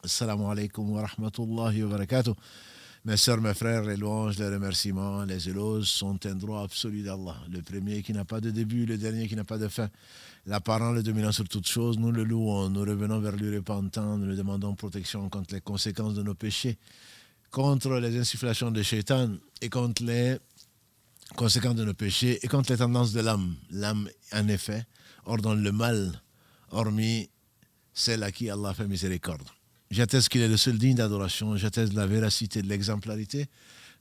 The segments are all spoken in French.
Assalamu alaikum wa rahmatullahi wa barakatuh. Mes sœurs, mes frères, les louanges, les remerciements, les éloges sont un droit absolu d'Allah. Le premier qui n'a pas de début, le dernier qui n'a pas de fin. L'apparent, le dominant sur toutes choses, nous le louons, nous revenons vers lui repentant, nous lui demandons protection contre les conséquences de nos péchés, contre les insufflations de Shaitan et contre les conséquences de nos péchés et contre les tendances de l'âme. L'âme, en effet, ordonne le mal, hormis celle à qui Allah fait miséricorde. J'atteste qu'il est le seul digne d'adoration, j'atteste de la véracité, de l'exemplarité,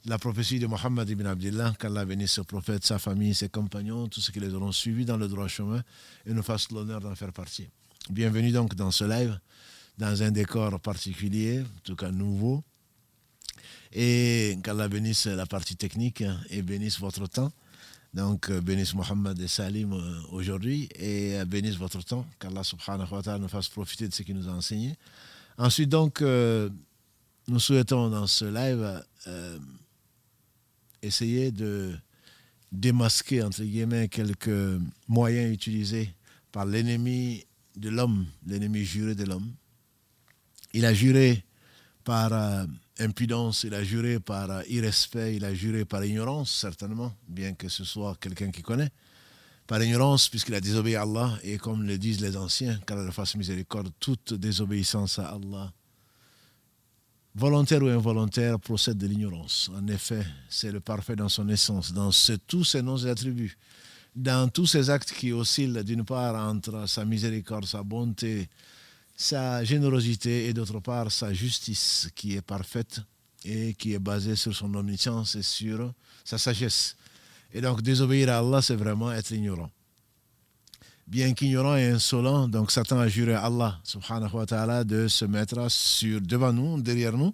de la prophétie de Mohammed ibn Abdillah, qu'Allah bénisse ce prophète, sa famille, ses compagnons, tous ceux qui les auront suivis dans le droit chemin et nous fasse l'honneur d'en faire partie. Bienvenue donc dans ce live, dans un décor particulier, en tout cas nouveau, et qu'Allah bénisse la partie technique et bénisse votre temps. Donc, bénisse Mohammed et Salim aujourd'hui et bénisse votre temps, qu'Allah subhanahu wa ta'ala nous fasse profiter de ce qu'il nous a enseigné. Ensuite, donc, nous souhaitons dans ce live essayer de démasquer, entre guillemets, quelques moyens utilisés par l'ennemi de l'homme, l'ennemi juré de l'homme. Il a juré par impudence, il a juré par irrespect, il a juré par ignorance, certainement, bien que ce soit quelqu'un qui connaît. Par ignorance, puisqu'il a désobéi à Allah, et comme le disent les anciens, qu'Allah fasse miséricorde, toute désobéissance à Allah, volontaire ou involontaire, procède de l'ignorance. En effet, c'est le parfait dans son essence, dans tous ses noms et attributs, dans tous ses actes qui oscillent d'une part entre sa miséricorde, sa bonté, sa générosité et d'autre part sa justice qui est parfaite et qui est basée sur son omniscience et sur sa sagesse. Et donc désobéir à Allah, c'est vraiment être ignorant. Bien qu'ignorant et insolent, donc Satan a juré à Allah subhanahu wa ta'ala de se mettre devant nous, derrière nous,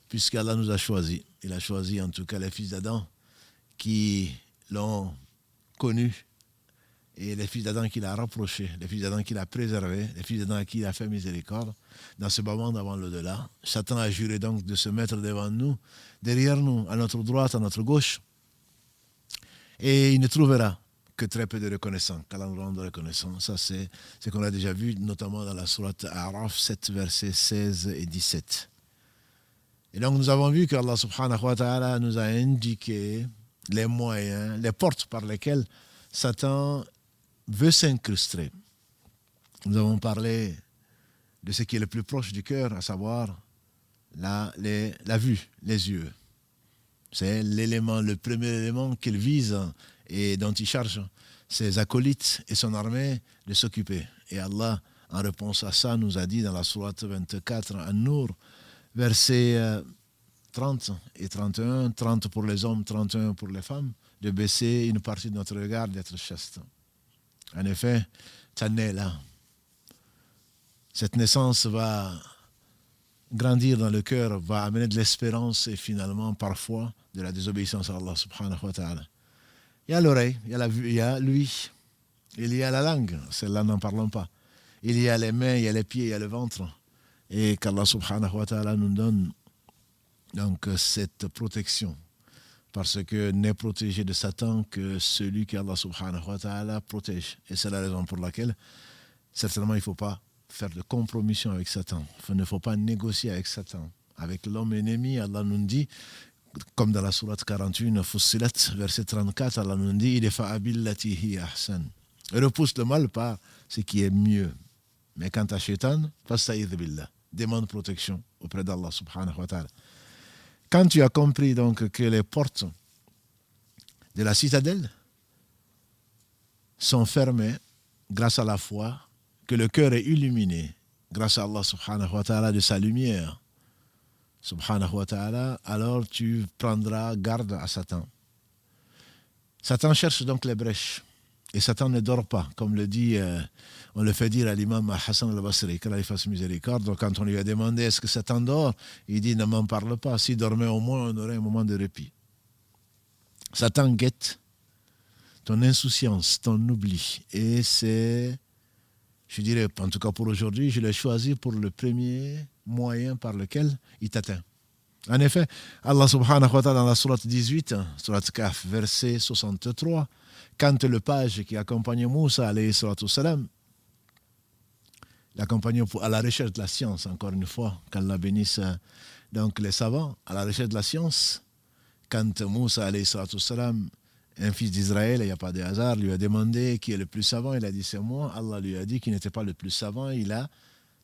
puisqu'Allah nous a choisis. Il a choisi en tout cas les fils d'Adam qui l'ont connu et les fils d'Adam qu'il a rapprochés, les fils d'Adam qu'il a préservés, les fils d'Adam à qui il a fait miséricorde, dans ce moment d'avant l'au-delà. Satan a juré donc de se mettre devant nous, derrière nous, à notre droite, à notre gauche, et il ne trouvera que très peu de reconnaissants, qu'Allah nous rende reconnaissants. Ça, c'est ce qu'on a déjà vu, notamment dans la sourate A'raf 7, versets 16 et 17. Et donc, nous avons vu qu'Allah subhanahu wa ta'ala nous a indiqué les moyens, les portes par lesquelles Satan veut s'incruster. Nous avons parlé de ce qui est le plus proche du cœur, à savoir la vue, les yeux. C'est l'élément, le premier élément qu'il vise et dont il charge ses acolytes et son armée de s'occuper. Et Allah, en réponse à ça, nous a dit dans la sourate 24, An-Nur, versets 30 et 31, 30 pour les hommes, 31 pour les femmes, de baisser une partie de notre regard, d'être chaste. En effet, ta née là. Cette naissance va grandir dans le cœur, va amener de l'espérance et finalement, parfois, de la désobéissance à Allah subhanahu wa ta'ala. Il y a l'oreille, il y a la vue, il y a l'ouïe, il y a la langue, celle-là n'en parlons pas. Il y a les mains, il y a les pieds, il y a le ventre. Et qu'Allah subhanahu wa ta'ala nous donne donc cette protection. Parce que n'est protégé de Satan que celui qu'Allah subhanahu wa ta'ala protège. Et c'est la raison pour laquelle, certainement, il ne faut pas faire de compromission avec Satan. Il ne faut pas négocier avec Satan. Avec l'homme ennemi, Allah nous dit, comme dans la sourate 41, Fussilat, verset 34, Allah nous dit, idfa billati hi ahsan. Repousse le mal par ce qui est mieux. Mais quant à Shaitan, fasta'idh billah. Demande protection auprès d'Allah subhanahu wa ta'ala. Quand tu as compris donc que les portes de la citadelle sont fermées grâce à la foi, que le cœur est illuminé grâce à Allah subhanahu wa ta'ala de sa lumière, subhanahu wa ta'ala, alors tu prendras garde à Satan. Satan cherche donc les brèches. Et Satan ne dort pas, comme le dit, on le fait dire à l'imam Hassan al-Basri, qu'Allah lui fasse miséricorde. Donc quand on lui a demandé est-ce que Satan dort, il dit ne m'en parle pas. S'il dormait au moins, on aurait un moment de répit. Satan guette ton insouciance, ton oubli. Et c'est, je dirais, en tout cas pour aujourd'hui, je l'ai choisi pour le premier moyen par lequel il t'atteint. En effet, Allah subhanahu wa ta'ala dans la sourate 18, sourate Kaf, verset 63, quand le page qui accompagnait Moussa, alayhi salatu salam, l'accompagner à la recherche de la science, encore une fois, qu'Allah bénisse donc les savants, à la recherche de la science. Quand Moussa, alayhi salatu wassalam, un fils d'Israël, il n'y a pas de hasard, lui a demandé qui est le plus savant, il a dit c'est moi. Allah lui a dit qu'il n'était pas le plus savant, il a,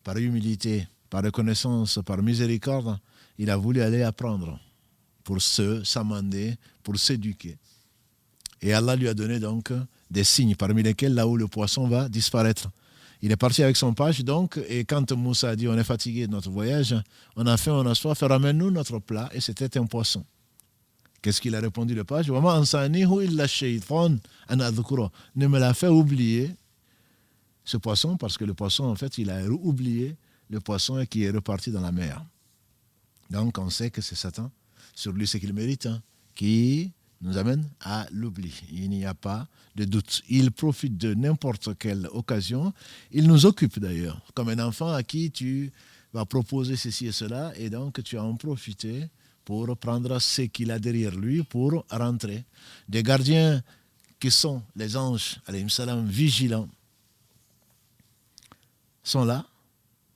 par humilité, par reconnaissance, par miséricorde, il a voulu aller apprendre pour s'amender, pour s'éduquer. Et Allah lui a donné donc des signes, parmi lesquels là où le poisson va disparaître. Il est parti avec son page, donc, et quand Moussa a dit on est fatigué de notre voyage, on a faim, on a soif, ramène-nous notre plat, et c'était un poisson. Qu'est-ce qu'il a répondu le page? Ne me l'a fait oublier ce poisson, parce que le poisson, en fait, il a oublié le poisson qui est reparti dans la mer. Donc, on sait que c'est Satan, sur lui, ce qu'il mérite, qui nous amène à l'oubli. Il n'y a pas de doute. Il profite de n'importe quelle occasion. Il nous occupe d'ailleurs, comme un enfant à qui tu vas proposer ceci et cela, et donc tu vas en profiter pour prendre ce qu'il a derrière lui pour rentrer. Des gardiens qui sont les anges, alayhim salam, vigilants, sont là.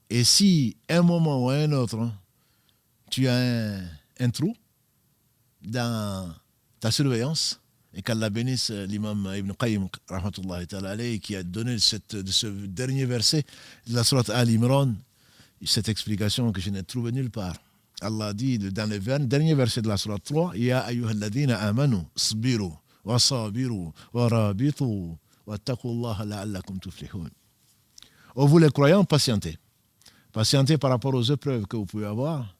Et si un moment ou un autre, tu as un trou dans ta surveillance, et qu'Allah bénisse l'imam Ibn Qayyim, rahmatullahi ta'ala alayhi, qui a donné de ce dernier verset de la sourate Al-Imran, cette explication que je n'ai trouvée nulle part. Allah dit dans le dernier verset de la sourate 3, Ya ayyuhalladhina amanu, sbiru, wa sabiru, wa rabitu, wa taqullaha la'allakum tuflihun. Oh, vous les croyants, patientez. Patientez par rapport aux épreuves que vous pouvez avoir.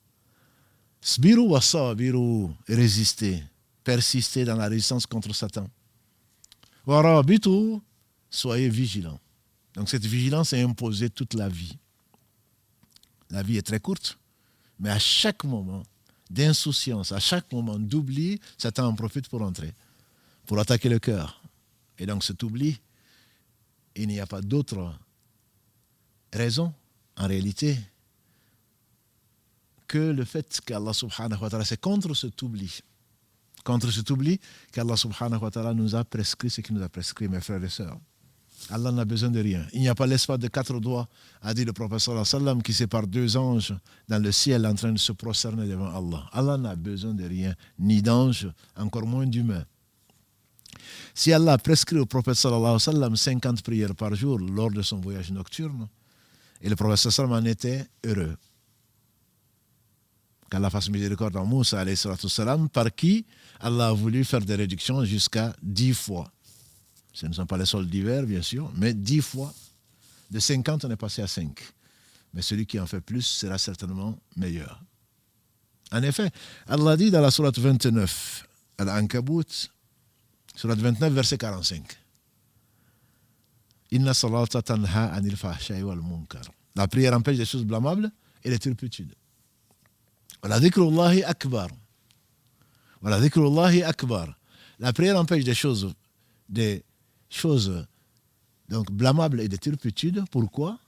Sbiru wa sabiru, résistez. Persistez dans la résistance contre Satan. Wa rabitu, soyez vigilants. Donc cette vigilance est imposée toute la vie. La vie est très courte, mais à chaque moment d'insouciance, à chaque moment d'oubli, Satan en profite pour entrer, pour attaquer le cœur. Et donc cet oubli, il n'y a pas d'autre raison, en réalité, que le fait qu'Allah subhanahu wa ta'ala, c'est contre cet oubli qu'Allah subhanahu wa ta'ala nous a prescrit ce qu'il nous a prescrit, mes frères et sœurs. Allah n'a besoin de rien. Il n'y a pas l'espace de 4 doigts, a dit le prophète sallallahu alayhi wa sallam, qui sépare 2 anges dans le ciel en train de se prosterner devant Allah. Allah n'a besoin de rien, ni d'anges, encore moins d'humains. Si Allah a prescrit au prophète sallallahu alayhi wa sallam 50 prières par jour lors de son voyage nocturne, et le prophète sallallahu alayhi wa sallam en était heureux. Qu'Allah fasse miséricorde en Moussa alayhi salam, par qui Allah a voulu faire des réductions jusqu'à 10 fois. Ce ne sont pas les soldes d'hiver, bien sûr, mais 10 fois. De 50, on est passé à 5. Mais celui qui en fait plus sera certainement meilleur. En effet, Allah dit dans la sourate 29, Al-Ankabut, sourate 29, verset 45. Inna salata tanha anil fahsha'i wal munkar. La prière empêche des choses blâmables et les turpitudes. Wala dhikrullahi akbar. Wala dhikrullahi akbar. La prière empêche des choses donc blâmables et des turpitudes. Pourquoi?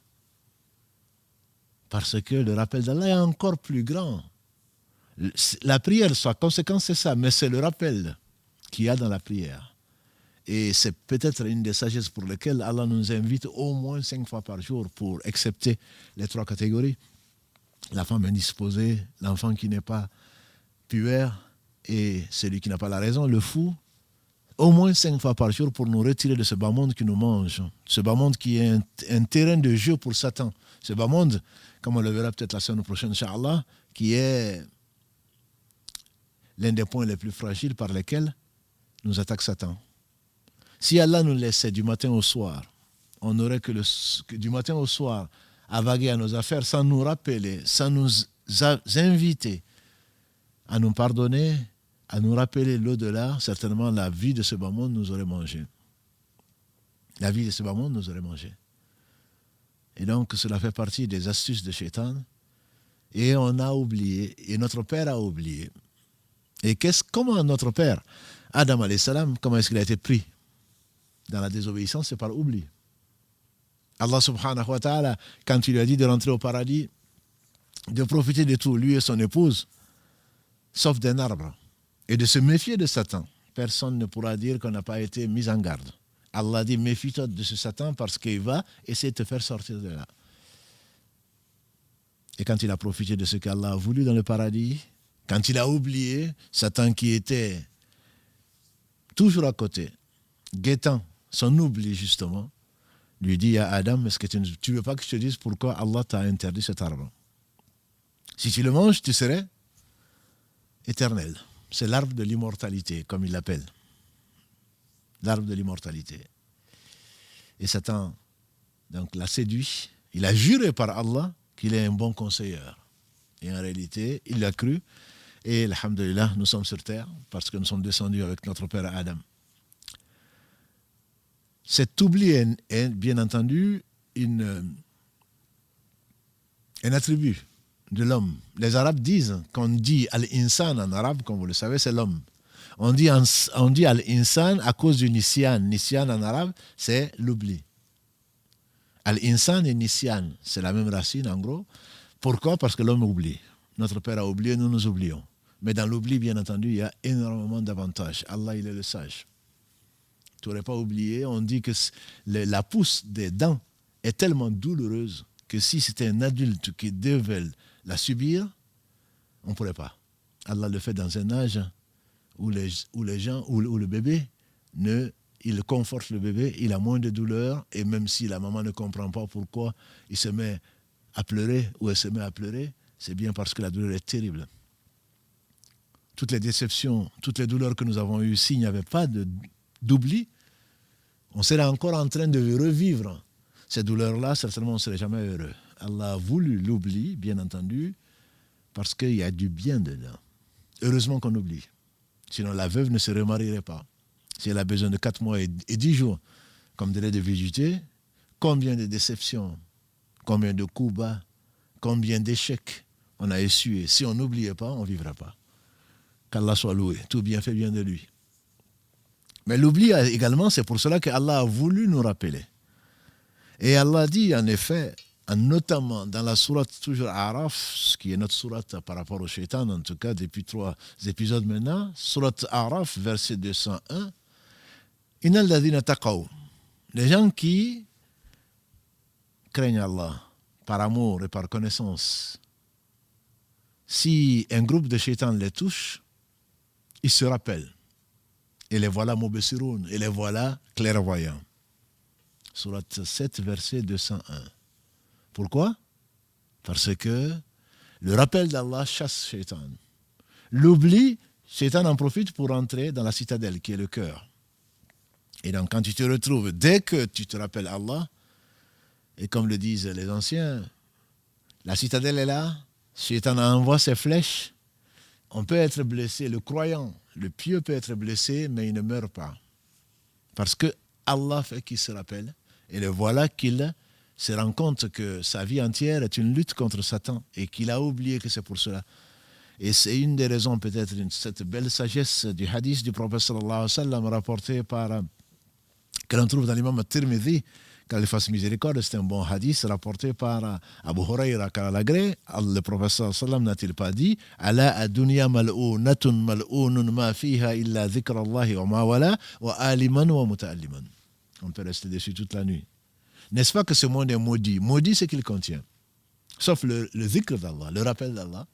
Parce que le rappel d'Allah est encore plus grand. La prière, sa conséquence, c'est ça, mais c'est le rappel qu'il y a dans la prière. Et c'est peut-être une des sagesses pour lesquelles Allah nous invite au moins 5 fois par jour pour accepter les 3 catégories. La femme indisposée, l'enfant qui n'est pas puère et celui qui n'a pas la raison, le fou, au moins 5 fois par jour pour nous retirer de ce bas monde qui nous mange. Ce bas monde qui est un terrain de jeu pour Satan. Ce bas monde, comme on le verra peut-être la semaine prochaine, Inch'Allah, qui est l'un des points les plus fragiles par lesquels nous attaque Satan. Si Allah nous laissait du matin au soir, on n'aurait que du matin au soir à vaguer à nos affaires sans nous rappeler, sans nous inviter à nous pardonner, à nous rappeler l'au-delà, certainement la vie de ce bas monde nous aurait mangé. La vie de ce bas monde nous aurait mangé. Et donc cela fait partie des astuces de Shaitan. Et on a oublié, et notre père a oublié. Et comment notre père, Adam alayhi salam, comment est-ce qu'il a été pris dans la désobéissance? C'est par oubli. Allah subhanahu wa ta'ala, quand il lui a dit de rentrer au paradis, de profiter de tout, lui et son épouse, sauf d'un arbre, et de se méfier de Satan, personne ne pourra dire qu'on n'a pas été mis en garde. Allah dit, méfie-toi de ce Satan parce qu'il va essayer de te faire sortir de là. Et quand il a profité de ce qu'Allah a voulu dans le paradis, quand il a oublié Satan qui était toujours à côté, guettant son oubli justement, lui dit à Adam, est-ce que tu ne veux pas que je te dise pourquoi Allah t'a interdit cet arbre? Si tu le manges, tu serais éternel. C'est l'arbre de l'immortalité, comme il l'appelle. L'arbre de l'immortalité. Et Satan donc, l'a séduit. Il a juré par Allah qu'il est un bon conseiller. Et en réalité, il l'a cru. Et alhamdulillah, nous sommes sur terre parce que nous sommes descendus avec notre père Adam. Cet oubli est bien entendu un attribut de l'homme. Les Arabes disent qu'on dit al-insan en arabe, comme vous le savez, c'est l'homme. On dit al-insan à cause du nisyan. Nisyan en arabe, c'est l'oubli. Al-insan et nisyan, c'est la même racine en gros. Pourquoi? Parce que l'homme oublie. Notre père a oublié, nous nous oublions. Mais dans l'oubli, bien entendu, il y a énormément d'avantages. Allah, il est le sage. Tu n'aurais pas oublié, on dit que la pousse des dents est tellement douloureuse que si c'était un adulte qui devait la subir, on ne pourrait pas. Allah le fait dans un âge où le bébé, il conforte le bébé, il a moins de douleur, et même si la maman ne comprend pas pourquoi il se met à pleurer ou elle se met à pleurer, c'est bien parce que la douleur est terrible. Toutes les déceptions, toutes les douleurs que nous avons eues, s'il n'y avait pas d'oubli, on serait encore en train de revivre ces douleurs-là, certainement on ne serait jamais heureux. Allah a voulu l'oubli, bien entendu, parce qu'il y a du bien dedans. Heureusement qu'on oublie. Sinon la veuve ne se remarierait pas. Si elle a besoin de 4 mois et 10 jours comme délai de visiter, combien de déceptions, combien de coups bas, combien d'échecs on a essuyé. Si on n'oubliait pas, on ne vivra pas. Qu'Allah soit loué, tout bien fait vient de lui. Mais l'oubli également, c'est pour cela qu'Allah a voulu nous rappeler. Et Allah dit en effet, notamment dans la sourate toujours Araf, qui est notre sourate par rapport au shaitan, en tout cas depuis 3 épisodes maintenant, sourate Araf, verset 201, Innal ladhina taqaw, les gens qui craignent Allah par amour et par connaissance, si un groupe de shaitans les touche, ils se rappellent. Et les voilà mubsiroun, et les voilà clairvoyants. Sourate 7, verset 201. Pourquoi? Parce que le rappel d'Allah chasse Shaitan. L'oubli, Shaitan en profite pour entrer dans la citadelle qui est le cœur. Et donc quand tu te retrouves, dès que tu te rappelles Allah, et comme le disent les anciens, la citadelle est là, Shaitan envoie ses flèches, on peut être blessé, le croyant, le pieux peut être blessé, mais il ne meurt pas. Parce que Allah fait qu'il se rappelle, et le voilà qu'il se rend compte que sa vie entière est une lutte contre Satan, et qu'il a oublié que c'est pour cela. Et c'est une des raisons, peut-être, cette belle sagesse du hadith du prophète sallallahu alayhi wa sallam, rapporté par, que l'on trouve dans l'imam At-Tirmidhi, qu'Allah fasse miséricorde, c'est un bon hadith rapporté par Abu Huraira Karalagré. Le professeur sallam n'a-t-il pas dit Ala ad-dunya mal'ounatun mal'ounun ma fiha illa dhikra Allahi wa ma wala wa aliman wa muta'alliman. On peut rester dessus toute la nuit. N'est-ce pas que ce monde est maudit? Maudit, c'est qu'il contient. Sauf le dhikr d'Allah, le rappel d'Allah,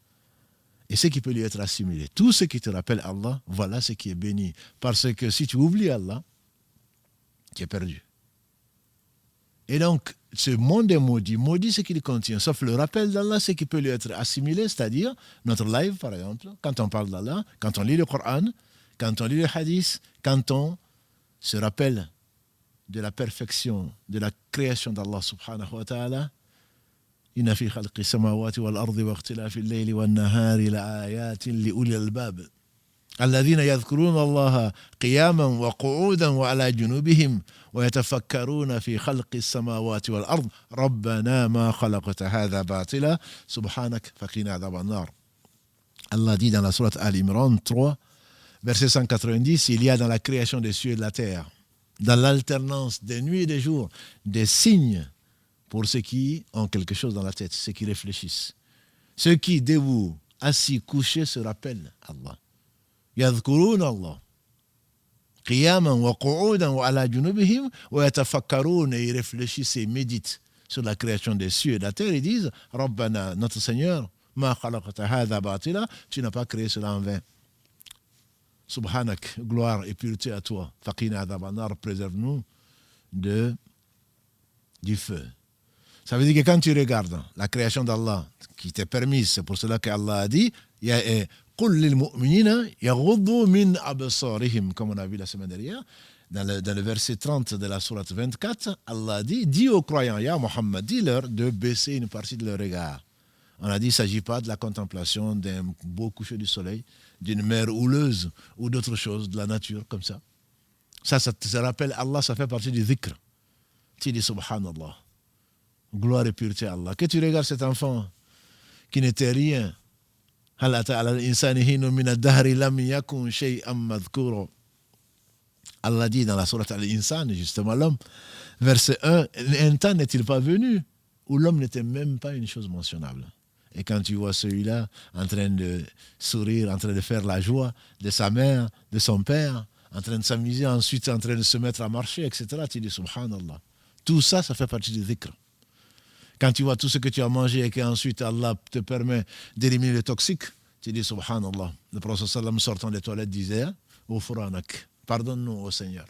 et ce qui peut lui être assimilé. Tout ce qui te rappelle Allah, voilà ce qui est béni. Parce que si tu oublies Allah, tu es perdu. Et donc, ce monde est maudit. Maudit, ce qu'il contient. Sauf le rappel d'Allah, ce qui peut lui être assimilé, c'est-à-dire notre live, par exemple, quand on parle d'Allah, quand on lit le Coran, quand on lit le hadith, quand on se rappelle de la perfection, de la création d'Allah subhanahu wa ta'ala. Inna fi khalqi samawati wal ardi wa ikhtilafi al-layli wan nahari la ayatin li ulil albab. الذين يذكرون الله قياما وقعودا وعلى جنوبهم ويتفكرون في خلق السماوات والأرض ربنا ما خلقت هذا باطلا سبحانك فقنا عذاب النار. Allah dit dans la sourate Al-Imran 3, verset 190, il y a dans la création des cieux et de la terre, dans l'alternance des nuits et des jours, des signes pour ceux qui ont quelque chose dans la tête, ceux qui réfléchissent. Ceux qui, debout, assis, couchés, se rappellent Allah. يذكرون الله قياما وقعودا وعلى جنوبهم ويتفكرون et réfléchissent et méditent sur la création des cieux et de la terre, ils disent Rabbana, notre Seigneur, ma khalaqta hadha batila, tu n'as pas créé cela en vain. Subhanak, gloire et pureté à toi. Faqina adhabanar, préserve-nous du feu. Ça veut dire que quand tu regardes la création d'Allah qui t'est permise, c'est pour cela qu'Allah a dit Qul lil mu'minina yaghuddu min absarihim, comme on a vu la semaine dernière. Dans le verset 30 de la sourate 24, Allah dit, dis aux croyants, ya Muhammad, dis-leur de baisser une partie de leur regard. On a dit, il ne s'agit pas de la contemplation d'un beau coucher du soleil, d'une mer houleuse ou d'autre chose, de la nature, comme ça. Ça te rappelle Allah, ça fait partie du dhikr. Tu dis subhanallah, gloire et pureté à Allah. Que tu regardes cet enfant qui n'était rien. Allah dit dans la sourate Al-Insan, justement l'homme, verset 1, un temps n'est-il pas venu où l'homme n'était même pas une chose mentionnable. Et quand tu vois celui-là en train de sourire, en train de faire la joie de sa mère, de son père, en train de s'amuser, ensuite en train de se mettre à marcher, etc., tu dis subhanallah. Tout ça, ça fait partie du dhikr. Quand tu vois tout ce que tu as mangé et qu'ensuite Allah te permet d'éliminer les toxiques, tu dis subhanallah. Le prophète sallam sortant des toilettes disait Ghufranak, pardonne-nous au Seigneur.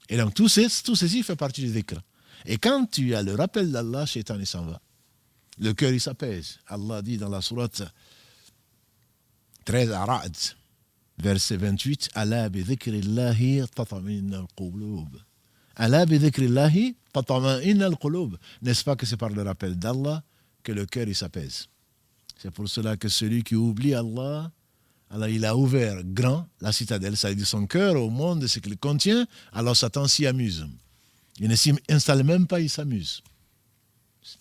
Et donc tout ceci fait partie du dhikr. Et quand tu as le rappel d'Allah, Shaitan il s'en va. Le cœur il s'apaise. Allah dit dans la sourate 13 Ra'd, verset 28, Ala bi dhikrillahi tatma'inna al-qulub. Ala bi dhikrillahi tatma'inna al-qulub. N'est-ce pas que c'est par le rappel d'Allah que le cœur il s'apaise? C'est pour cela que celui qui oublie Allah, alors il a ouvert grand la citadelle, ça veut dire son cœur au monde de ce qu'il contient, alors Satan s'y amuse. Il ne s'y installe même pas, il s'amuse.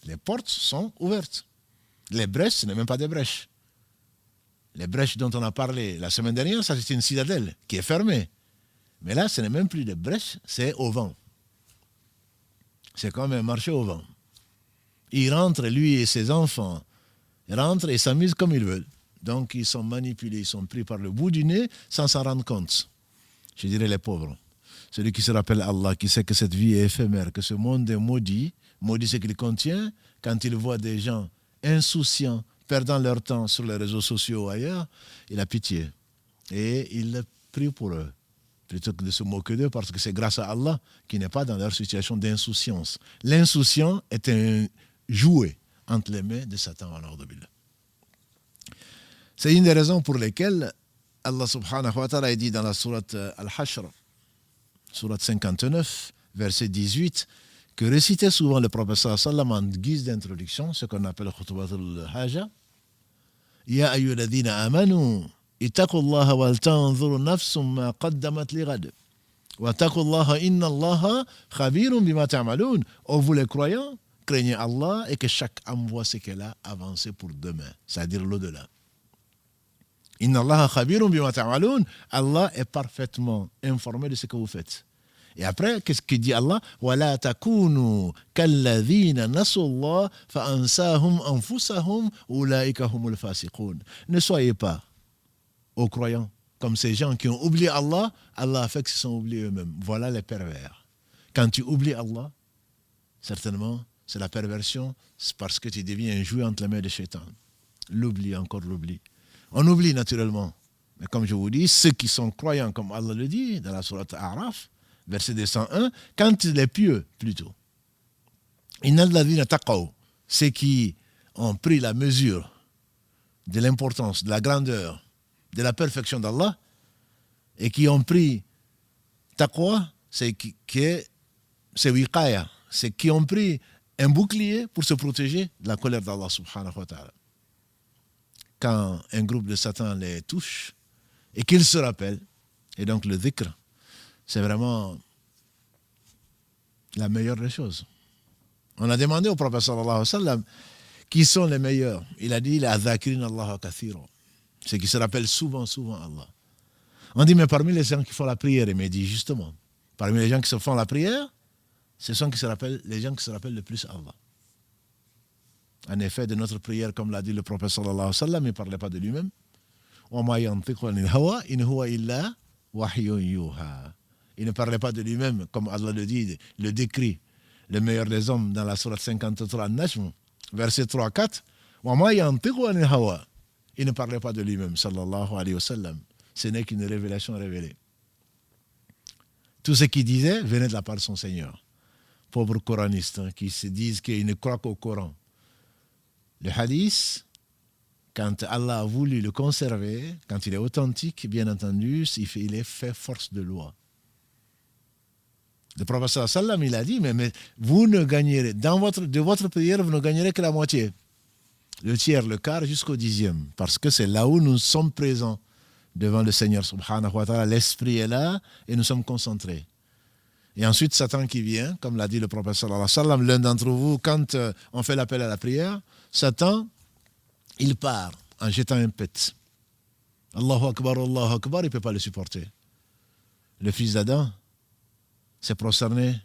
Les portes sont ouvertes. Les brèches, ce n'est même pas des brèches. Les brèches dont on a parlé la semaine dernière, ça c'est une citadelle qui est fermée. Mais là, ce n'est même plus des brèches, c'est au vent. C'est comme un marché au vent. Il rentre, lui et ses enfants, ils rentrent et s'amusent comme ils veulent. Donc ils sont manipulés, ils sont pris par le bout du nez sans s'en rendre compte. Je dirais les pauvres. Celui qui se rappelle Allah, qui sait que cette vie est éphémère, que ce monde est maudit ce qu'il contient, quand il voit des gens insouciants, perdant leur temps sur les réseaux sociaux ou ailleurs, il a pitié. Et il prie pour eux, plutôt que de se moquer d'eux, parce que c'est grâce à Allah qui n'est pas dans leur situation d'insouciance. L'insouciant est un jouet entre les mains de Satan en ordre billah. C'est une des raisons pour lesquelles Allah subhanahu wa ta'ala a dit dans la sourate Al-Hashr, sourate 59, verset 18, que récitait souvent le prophète sallam en guise d'introduction, ce qu'on appelle khutbatul haja. Ya ayyuhalladhina amanu, ittaqullaha wal tanzur nafsum ma qaddamat lighad. Wa taqullaha inna Allaha khabirun bima ta'malun. Ô vous les croyants, craignez Allah et que chaque âme voit ce qu'elle a avancé pour demain, c'est-à-dire l'au-delà. Inna Allaha khabirun bima ta'malun. Allah est parfaitement informé de ce que vous faites. Et après, qu'est-ce qu'il dit Allah? وَلَا تَكُونُوا كَالَّذِينَ نَسُوا اللَّهَ فَأَنْسَاهُمْ أَنفُسَهُمْ أُولَٰئِكَ هُمُ الْفَاسِقُونَ. Ne soyez pas, aux croyants, comme ces gens qui ont oublié Allah, Allah a fait qu'ils se sont oubliés eux-mêmes. Voilà les pervers. Quand tu oublies Allah, certainement, c'est la perversion, c'est parce que tu deviens un jouet entre les mains de Shaitan. L'oubli, encore l'oubli. On oublie naturellement. Mais comme je vous dis, ceux qui sont croyants, comme Allah le dit dans la sourate A'raf, verset 201, quand les pieux, plutôt, ceux qui ont pris la mesure de l'importance, de la grandeur, de la perfection d'Allah, et qui ont pris taqwa, c'est wiqaya, c'est qui ont pris un bouclier pour se protéger de la colère d'Allah subhanahu wa ta'ala. Quand un groupe de Satan les touche, et qu'ils se rappellent, et donc le dhikr, c'est vraiment la meilleure des choses. On a demandé au prophète sallallahu alayhi wa sallam qui sont les meilleurs. Il a dit la dhakirin Allah kathira, ceux qui se rappellent souvent Allah. On dit mais parmi les gens qui font la prière, il m'a dit justement, parmi les gens qui se font la prière, ce sont les gens qui se rappellent le plus Allah. En effet, de notre prière, comme l'a dit le prophète sallallahu alayhi wa sallam, il ne parlait pas de lui-même. Wa ma yantiqu anil hawa in huwa illa wahyun yuha. Il ne parlait pas de lui-même, comme Allah le dit, le décrit le meilleur des hommes, dans la sourate 53, Najm, verset 3-4, وَمَا يَنْطِقُ عَنِ الْهَوَىٰ. Il ne parlait pas de lui-même, sallallahu alayhi wa sallam. Ce n'est qu'une révélation révélée. Tout ce qu'il disait venait de la part de son Seigneur. Pauvres coranistes hein, qui se disent qu'ils ne croient qu'au Coran. Le hadith, quand Allah a voulu le conserver, quand il est authentique, bien entendu, il est fait force de loi. Le prophète sallallahu alayhi wa sallam, il a dit, mais vous ne gagnerez, de votre prière, vous ne gagnerez que la moitié. Le tiers, le quart, jusqu'au 10e. Parce que c'est là où nous sommes présents devant le Seigneur subhanahu wa ta'ala. L'esprit est là et nous sommes concentrés. Et ensuite, Satan qui vient, comme l'a dit le prophète sallallahu alayhi wa sallam, l'un d'entre vous, quand on fait l'appel à la prière, Satan, il part en jetant un pet. Allahu Akbar, il ne peut pas le supporter. Le fils d'Adam s'est prosterné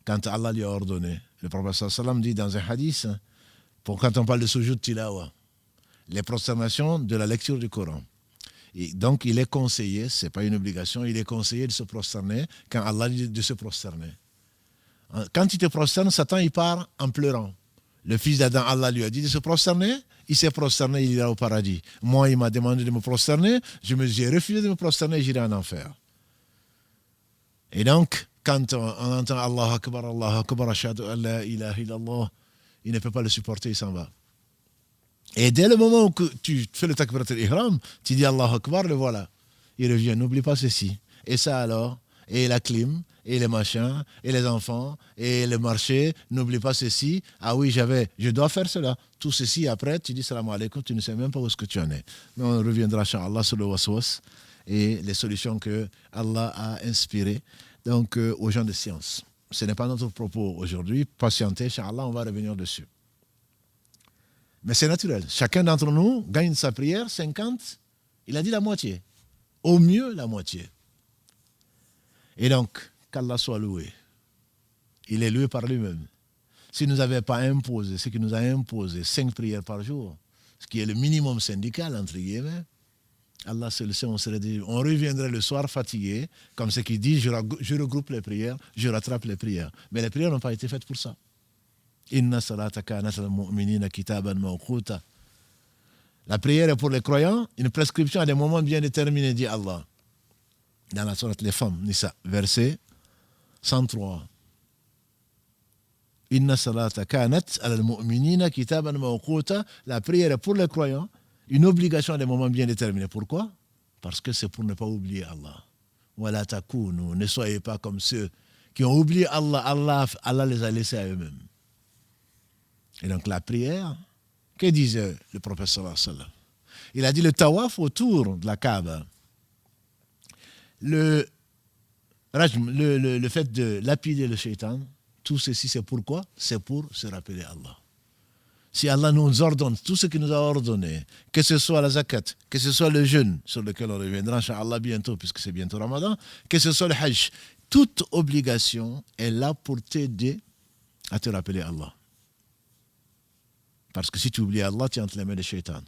quand Allah lui a ordonné. Le prophète sallallahu alayhi wa sallam dit dans un hadith, quand on parle de sujoud tilawa, les prosternations de la lecture du Coran. Et donc, il est conseillé, ce n'est pas une obligation, il est conseillé de se prosterner quand Allah dit de se prosterner. Quand il te prosterne, Satan, il part en pleurant. Le fils d'Adam, Allah lui a dit de se prosterner, il s'est prosterné, il ira au paradis. Moi, il m'a demandé de me prosterner, j'ai refusé de me prosterner, j'irai en enfer. Et donc, quand on entend Allah Akbar, ashhadu an la ilaha illallah, il ne peut pas le supporter, il s'en va. Et dès le moment où tu fais le takbirat al-ihram, tu dis Allah Akbar, le voilà. Il revient, n'oublie pas ceci. Et ça alors, et la clim, et les machins, et les enfants, et le marché, n'oublie pas ceci. Ah oui, je dois faire cela. Tout ceci, après, tu dis salam alaikum, tu ne sais même pas où est-ce que tu en es. Mais on reviendra, inshallah, sur le waswas et les solutions que Allah a inspirées donc, aux gens de science. Ce n'est pas notre propos aujourd'hui. Patientez, inshallah, on va revenir dessus. Mais c'est naturel. Chacun d'entre nous gagne sa prière 50, il a dit la moitié. Au mieux, la moitié. Et donc, qu'Allah soit loué. Il est loué par lui-même. S'il ne nous avait pas imposé, ce qu'il nous a imposé 5 prières par jour, ce qui est le minimum syndical, entre guillemets, Allah seul sait, on reviendrait le soir fatigué, comme ce qu'il dit, je regroupe les prières, je rattrape les prières. Mais les prières n'ont pas été faites pour ça. Inna salata kanat al-mu'minina kitaban mawquta. La prière est pour les croyants, une prescription à des moments bien déterminés, dit Allah. Dans la sourate Les Femmes, Nisa, verset 103. Inna salata kanat al-mu'minina kitaban mawquta. La prière est pour les croyants, une obligation à des moments bien déterminés. Pourquoi? Parce que c'est pour ne pas oublier Allah. Wala takunu, ne soyez pas comme ceux qui ont oublié Allah. Allah les a laissés à eux-mêmes. Et donc la prière, que disait le prophète sallallahu alayhi wa sallam? Il a dit le tawaf autour de la Kaaba. Le fait de lapider le shaitan, tout ceci c'est pourquoi? C'est pour se rappeler Allah. Si Allah nous ordonne tout ce qu'il nous a ordonné, que ce soit la zakat, que ce soit le jeûne, sur lequel on reviendra, Inch'Allah, bientôt, puisque c'est bientôt Ramadan, que ce soit le hajj, toute obligation est là pour t'aider à te rappeler Allah. Parce que si tu oublies Allah, tu es entre les mains de shaitan.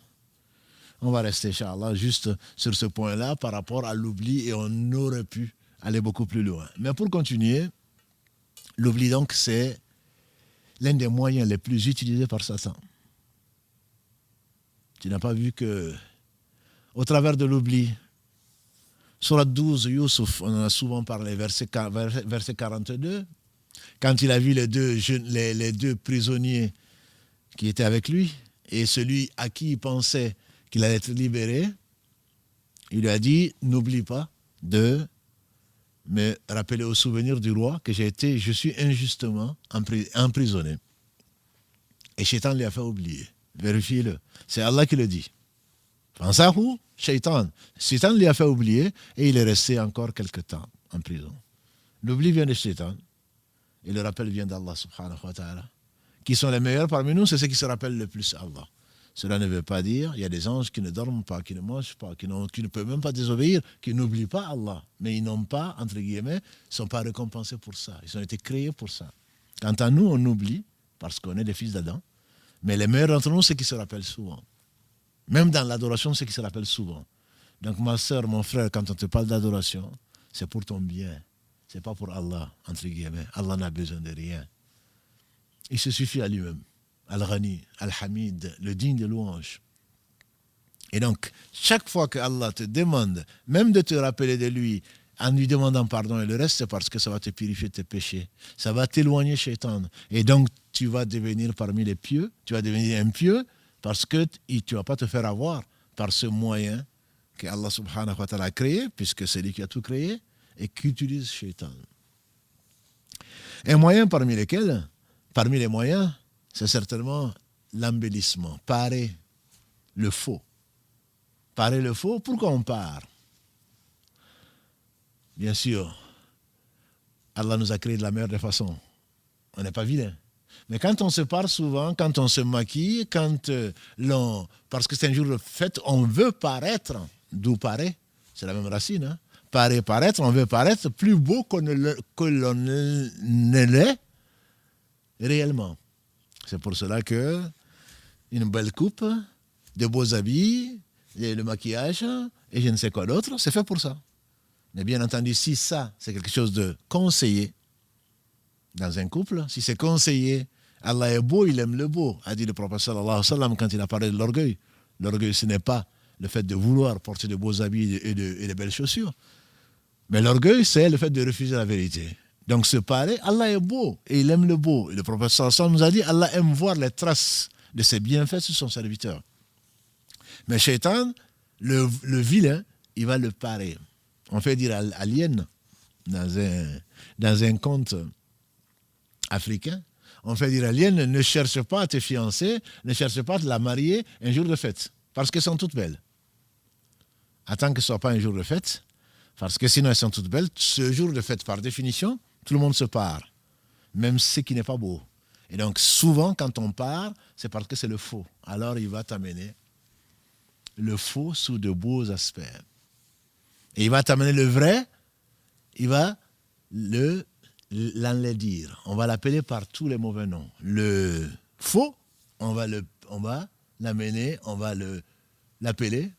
On va rester, Inch'Allah, juste sur ce point-là par rapport à l'oubli et on aurait pu aller beaucoup plus loin. Mais pour continuer, l'oubli donc, c'est l'un des moyens les plus utilisés par Satan. Tu n'as pas vu que, au travers de l'oubli, Surat 12, Youssouf, on en a souvent parlé, verset 42, quand il a vu les deux prisonniers qui étaient avec lui, et celui à qui il pensait qu'il allait être libéré, il lui a dit, n'oublie pas de me rappeler au souvenir du roi que je suis injustement emprisonné. Et Shaitan lui a fait oublier. Vérifiez-le. C'est Allah qui le dit. Fansahu, Shaitan. Shaitan lui a fait oublier et il est resté encore quelque temps en prison. L'oubli vient de Shaitan et le rappel vient d'Allah subhanahu wa ta'ala. Qui sont les meilleurs parmi nous, c'est ceux qui se rappellent le plus Allah. Cela ne veut pas dire, il y a des anges qui ne dorment pas, qui ne mangent pas, qui ne peuvent même pas désobéir, qui n'oublient pas Allah. Mais ils n'ont pas, entre guillemets, ils ne sont pas récompensés pour ça. Ils ont été créés pour ça. Quant à nous, on oublie, parce qu'on est des fils d'Adam. Mais les meilleurs d'entre nous, c'est qui se rappellent souvent. Même dans l'adoration, c'est qui se rappellent souvent. Donc ma soeur, mon frère, quand on te parle d'adoration, c'est pour ton bien. Ce n'est pas pour Allah, entre guillemets. Allah n'a besoin de rien. il se suffit à lui-même. Al-Ghani, Al-Hamid, le digne de louange. Et donc, chaque fois que Allah te demande, même de te rappeler de lui, en lui demandant pardon et le reste, c'est parce que ça va te purifier de tes péchés. Ça va t'éloigner Shaitan. Et donc, tu vas devenir parmi les pieux, tu vas devenir impieux, parce que tu ne vas pas te faire avoir par ce moyen que Allah subhanahu wa ta'ala a créé, puisque c'est lui qui a tout créé, et qu'utilise Shaitan. Un moyen parmi les moyens, c'est certainement l'embellissement, parer le faux. Parer le faux, pourquoi on part? Bien sûr, Allah nous a créé de la meilleure des façons. On n'est pas vilain. Mais quand on se pare souvent, quand on se maquille, parce que c'est un jour de fête, on veut paraître, d'où paraît, c'est la même racine, hein? Paraître, on veut paraître plus beau que l'on ne l'est réellement. C'est pour cela que une belle coupe, de beaux habits, et le maquillage, et je ne sais quoi d'autre, c'est fait pour ça. Mais bien entendu, si ça, c'est quelque chose de conseillé dans un couple, si c'est conseillé, Allah est beau, il aime le beau, a dit le prophète sallallahu alayhi wa sallam quand il a parlé de l'orgueil. L'orgueil, ce n'est pas le fait de vouloir porter de beaux habits et de belles chaussures. Mais l'orgueil, c'est le fait de refuser la vérité. Donc, se parler, Allah est beau et il aime le beau. Et le prophète sallallahu alayhi wa sallam nous a dit, Allah aime voir les traces de ses bienfaits sur son serviteur. Mais Shaitan, le vilain, il va le parer. On fait dire à l'hyène, dans un conte africain, on fait dire à l'hyène, ne cherche pas à te fiancer, ne cherche pas à te la marier un jour de fête, parce qu'elles sont toutes belles. Attends que ce ne soit pas un jour de fête, parce que sinon elles sont toutes belles. Ce jour de fête, par définition, tout le monde se part, même ce qui n'est pas beau. Et donc souvent, quand on part, c'est parce que c'est le faux. Alors il va t'amener le faux sous de beaux aspects. Et il va t'amener le vrai, il va l'enlaidir. On va l'appeler par tous les mauvais noms. Le faux, on va l'amener, on va l'appeler,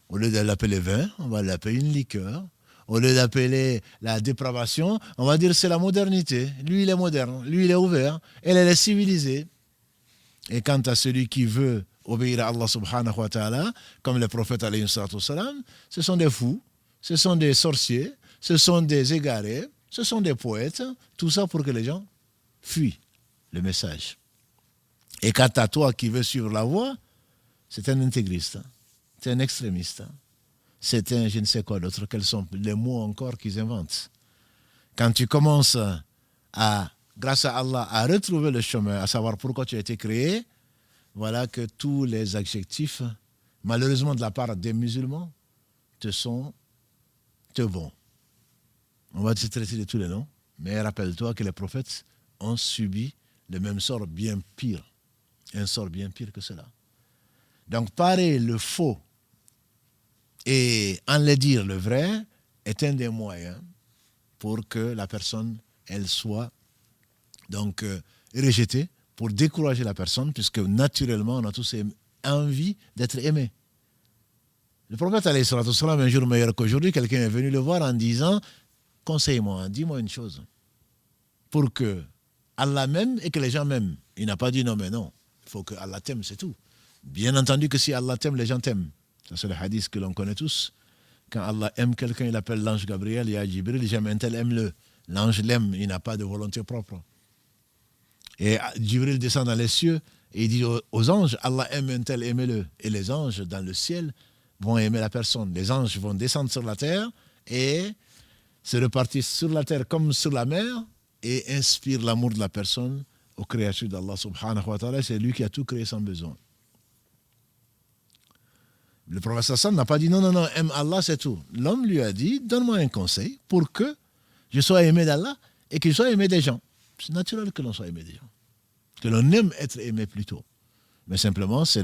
au lieu de l'appeler vin, on va l'appeler une liqueur. Au lieu d'appeler la dépravation, on va dire c'est la modernité. Lui, il est moderne, lui, il est ouvert, elle est civilisée. Et quant à celui qui veut obéir à Allah subhanahu wa ta'ala, comme le prophète alayhi salatu salam, ce sont des fous, ce sont des sorciers, ce sont des égarés, ce sont des poètes, tout ça pour que les gens fuient le message. Et quant à toi qui veux suivre la voie, c'est un intégriste, c'est un extrémiste, c'est un je ne sais quoi d'autre, quels sont les mots encore qu'ils inventent. Quand tu commences grâce à Allah, à retrouver le chemin, à savoir pourquoi tu as été créé, voilà que tous les adjectifs, malheureusement de la part des musulmans, te vont. On va te traiter de tous les noms, mais rappelle-toi que les prophètes ont subi le même sort bien pire. Un sort bien pire que cela. Donc, parer le faux et enlaidir le vrai est un des moyens pour que la personne, elle soit donc rejetée, pour décourager la personne, puisque naturellement, on a tous envie d'être aimé. Le prophète, alayhi salatu wassalam, un jour meilleur qu'aujourd'hui, quelqu'un est venu le voir en disant « Conseille-moi, dis-moi une chose, pour que Allah m'aime et que les gens m'aiment. » Il n'a pas dit « Non, mais non, il faut que Allah t'aime, c'est tout. » Bien entendu que si Allah t'aime, les gens t'aiment. Ça, c'est le hadith que l'on connaît tous. Quand Allah aime quelqu'un, il appelle l'ange Gabriel, il y a Jibril, j'aime un tel, aime-le. L'ange l'aime, il n'a pas de volonté propre. Et Jibril descend dans les cieux et il dit aux anges, Allah aime un tel, aimez-le. Et les anges dans le ciel vont aimer la personne. Les anges vont descendre sur la terre et se repartir sur la terre comme sur la mer et inspirent l'amour de la personne aux créatures d'Allah subhanahu wa ta'ala. C'est lui qui a tout créé sans besoin. Le prophète Hassan n'a pas dit non, aime Allah, c'est tout. L'homme lui a dit, donne-moi un conseil pour que je sois aimé d'Allah et que je sois aimé des gens. C'est naturel que l'on soit aimé des gens. Que l'on aime être aimé plutôt. Mais simplement, c'est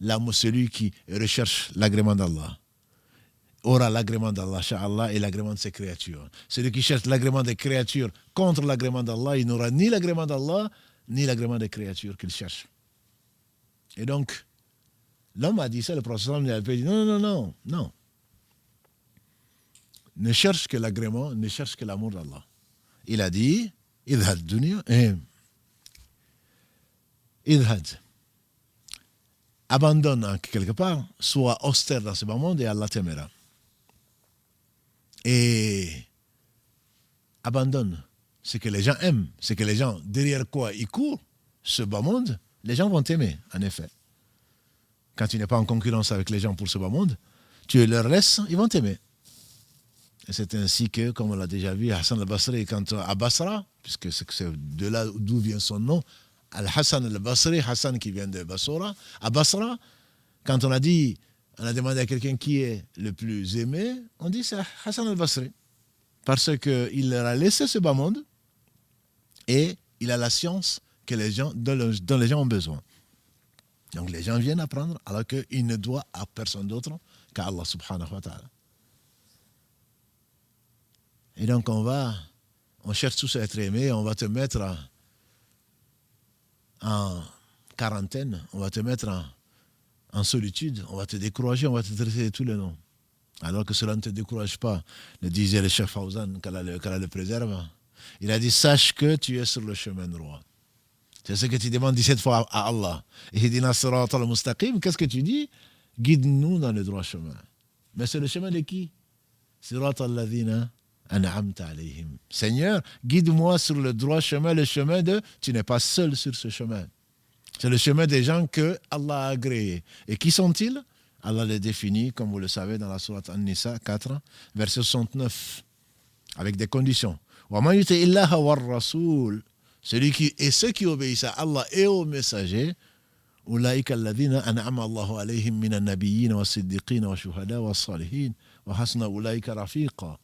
celui qui recherche l'agrément d'Allah aura l'agrément d'Allah, sha'Allah, et l'agrément de ses créatures. Celui qui cherche l'agrément des créatures contre l'agrément d'Allah, il n'aura ni l'agrément d'Allah, ni l'agrément des créatures qu'il cherche. Et donc, l'homme a dit ça, le prophète lui a dit non. Ne cherche que l'agrément, ne cherche que l'amour d'Allah. Il a dit, idhad, abandonne en quelque part, sois austère dans ce bas monde et Allah t'aimera. Et abandonne ce que les gens aiment, ce que les gens, derrière quoi ils courent, ce bas monde, les gens vont t'aimer, en effet. Quand tu n'es pas en concurrence avec les gens pour ce bas monde, tu leur laisses, ils vont t'aimer. Et c'est ainsi que, comme on l'a déjà vu, Hassan al-Basri, quand à Basra, puisque c'est de là d'où vient son nom, Al-Hassan al-Basri, Hassan qui vient de Basra, à Basra, quand on a demandé à quelqu'un qui est le plus aimé, on dit c'est Hassan al-Basri. Parce qu'il leur a laissé ce bas monde et il a la science que les gens, dont les gens ont besoin. Donc les gens viennent apprendre alors qu'il ne doit à personne d'autre qu'à Allah subhanahu wa ta'ala. Et donc on cherche tous à être aimés, on va te mettre en quarantaine, on va te mettre en solitude, on va te décourager, on va te traiter de tous les noms. Alors que cela ne te décourage pas, le disait le chef Fawzan, qu'Allah le préserve. Il a dit, sache que tu es sur le chemin droit. C'est ce que tu demandes 17 fois à Allah. Et il dit, qu'est-ce que tu dis? Guide-nous dans le droit chemin. Mais c'est le chemin de qui? Seigneur, guide-moi sur le droit chemin, le chemin de... Tu n'es pas seul sur ce chemin. C'est le chemin des gens que Allah a agréés. Et qui sont-ils? Allah les définit, comme vous le savez, dans la sourate An-Nisa 4, verset 69, avec des conditions. Celui qui, et ceux qui obéissent à Allah et aux messagers, أولئك الذين أنعم الله عليهم من النبيين والصديقين والشهداء والصالحين وحسن أولئك رفيقا.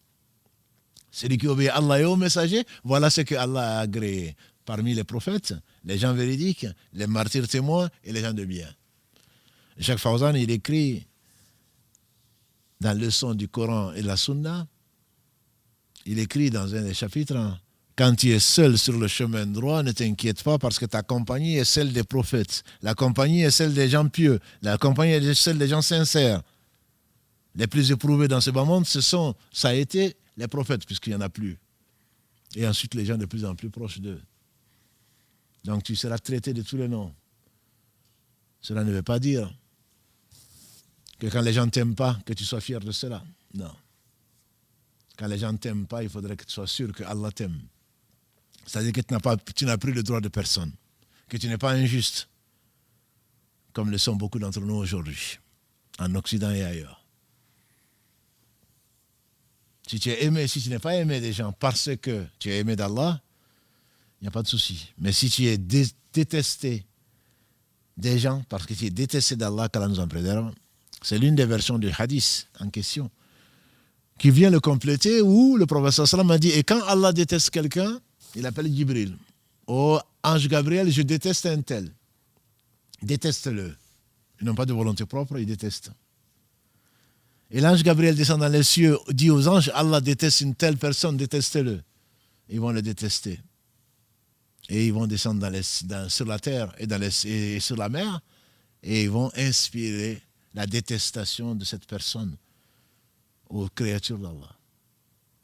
Celui qui obéit à Allah et aux messagers, voilà ce que Allah a agréé parmi les prophètes, les gens véridiques, les martyrs témoins et les gens de bien. Jacques Fawzan, il écrit dans le leçon du Coran et de la Sunna, il écrit dans un des chapitres, quand tu es seul sur le chemin droit, ne t'inquiète pas parce que ta compagnie est celle des prophètes, la compagnie est celle des gens pieux, la compagnie est celle des gens sincères. Les plus éprouvés dans ce bas monde, ça a été les prophètes, puisqu'il n'y en a plus. Et ensuite, les gens de plus en plus proches d'eux. Donc, tu seras traité de tous les noms. Cela ne veut pas dire que quand les gens ne t'aiment pas, que tu sois fier de cela. Non. Quand les gens ne t'aiment pas, il faudrait que tu sois sûr que Allah t'aime. C'est-à-dire que tu n'as plus le droit de personne. Que tu n'es pas injuste. Comme le sont beaucoup d'entre nous aujourd'hui. En Occident et ailleurs. Si tu es aimé, si tu n'es pas aimé des gens parce que tu es aimé d'Allah, il n'y a pas de souci. Mais si tu es détesté des gens parce que tu es détesté d'Allah, qu'Allah nous en préserve, c'est l'une des versions du hadith en question qui vient le compléter où le prophète sallam a dit, et quand Allah déteste quelqu'un, il appelle Jibril. Oh, ange Gabriel, je déteste un tel. Déteste-le. Ils n'ont pas de volonté propre, ils détestent. Et l'ange Gabriel descend dans les cieux, dit aux anges, Allah déteste une telle personne, détestez-le. Ils vont le détester. Et ils vont descendre sur la terre et sur la mer, et ils vont inspirer la détestation de cette personne aux créatures d'Allah.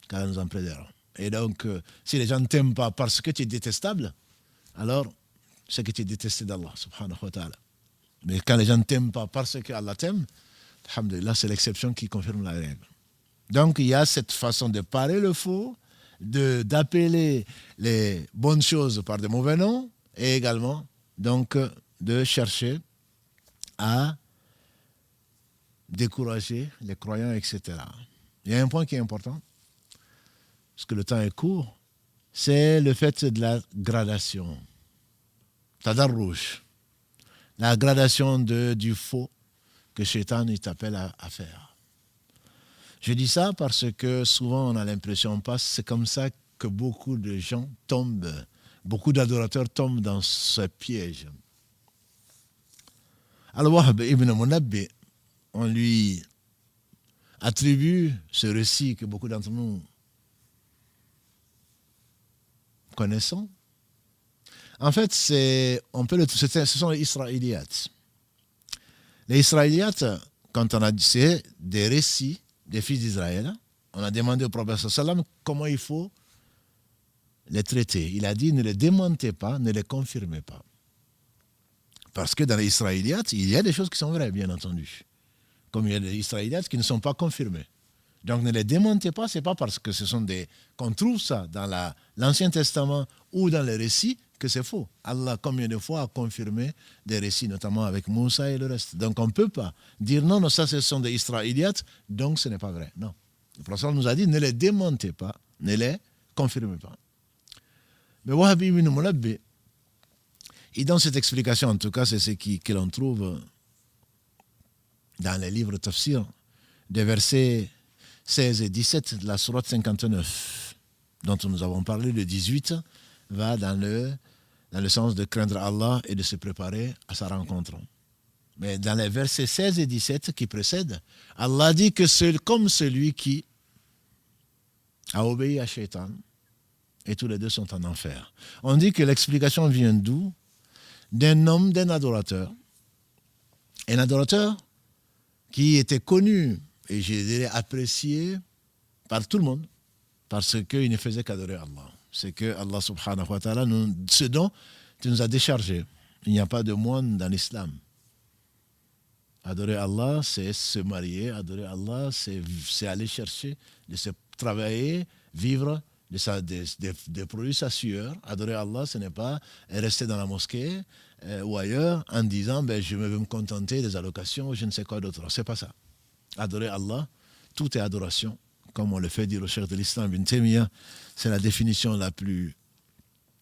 Qu'Allah nous en préserve. Et donc, si les gens ne t'aiment pas parce que tu es détestable, alors c'est que tu es détesté d'Allah, subhanahu wa ta'ala. Mais quand les gens ne t'aiment pas parce que Allah t'aime, alhamdulillah, c'est l'exception qui confirme la règle. Donc, il y a cette façon de parer le faux, d'appeler les bonnes choses par de mauvais noms, et également, donc, de chercher à décourager les croyants, etc. Il y a un point qui est important, parce que le temps est court, c'est le fait de la gradation. Tadarrouj. La gradation du faux que Shaitan t'appelle à faire. Je dis ça parce que souvent on a l'impression, c'est comme ça que beaucoup de gens tombent, beaucoup d'adorateurs tombent dans ce piège. Al-Wahb ibn Munabbi, on lui attribue ce récit que beaucoup d'entre nous connaissons. En fait, ce sont les Israéliates. Les Israéliates, quand on a dit, c'est des récits des fils d'Israël, on a demandé au prophète sallam comment il faut les traiter. Il a dit, ne les démentez pas, ne les confirmez pas. Parce que dans les Israéliates, il y a des choses qui sont vraies, bien entendu. Comme il y a des Israéliates qui ne sont pas confirmées. Donc ne les démentez pas, ce n'est pas parce que ce sont qu'on trouve ça dans l'Ancien Testament ou dans les récits que c'est faux. Allah, combien de fois, a confirmé des récits, notamment avec Moussa et le reste. Donc on ne peut pas dire non, non, ça ce sont des Israéliates, donc ce n'est pas vrai. Non. Le prophète nous a dit ne les démentez pas, ne les confirmez pas. Mais Wahab ibn Mulabbi, et dans cette explication, en tout cas, c'est ce que l'on trouve dans les livres tafsir, des versets 16 et 17 de la sourate 59, dont nous avons parlé, le 18, va dans le sens de craindre Allah et de se préparer à sa rencontre. Mais dans les versets 16 et 17 qui précèdent, Allah dit que c'est comme celui qui a obéi à Shaitan, et tous les deux sont en enfer. On dit que l'explication vient d'où? D'un homme, d'un adorateur. Un adorateur qui était connu et je dirais apprécié par tout le monde parce qu'il ne faisait qu'adorer Allah. C'est que Allah subhanahu wa ta'ala, ce dont tu nous as déchargé. Il n'y a pas de moine dans l'islam. Adorer Allah, c'est se marier. Adorer Allah, c'est aller chercher, de se travailler, vivre de produire sa sueur. Adorer Allah, ce n'est pas rester dans la mosquée ou ailleurs en disant je vais me contenter des allocations ou je ne sais quoi d'autre. C'est pas ça. Adorer Allah, tout est adoration. Comme on le fait dire au cheikh de l'islam, Ibn Taymiyyah, c'est la définition la plus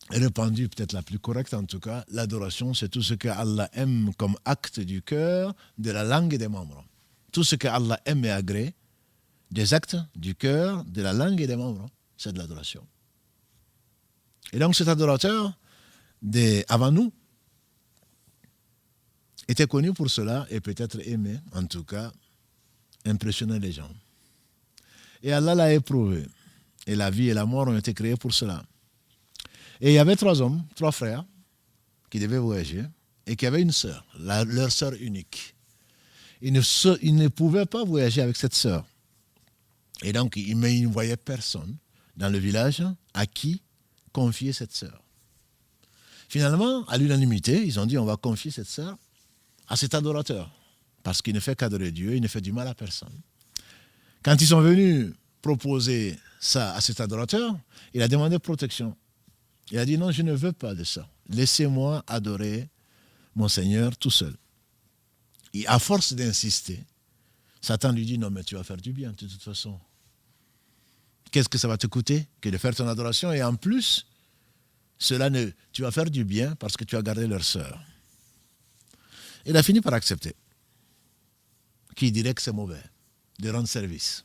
répandue, peut-être la plus correcte en tout cas. L'adoration, c'est tout ce que Allah aime comme acte du cœur, de la langue et des membres. Tout ce que Allah aime et agrée, des actes du cœur, de la langue et des membres, c'est de l'adoration. Et donc cet adorateur, avant nous, était connu pour cela et peut-être aimé, en tout cas, impressionner les gens. Et Allah l'a éprouvé. Et la vie et la mort ont été créées pour cela. Et il y avait 3 hommes, 3 frères, qui devaient voyager et qui avaient une sœur, leur sœur unique. Ils ne pouvaient pas voyager avec cette sœur. Et donc, ils ne voyaient personne dans le village à qui confier cette sœur. Finalement, à l'unanimité, ils ont dit on va confier cette sœur à cet adorateur, parce qu'il ne fait qu'adorer Dieu, il ne fait du mal à personne. Quand ils sont venus proposer ça à cet adorateur, il a demandé protection. Il a dit non, je ne veux pas de ça. Laissez-moi adorer mon Seigneur tout seul. Et à force d'insister, Satan lui dit non, mais tu vas faire du bien de toute façon. Qu'est-ce que ça va te coûter que de faire ton adoration? Et en plus, tu vas faire du bien parce que tu as gardé leur sœur. Il a fini par accepter. Qui dirait que c'est mauvais de rendre service.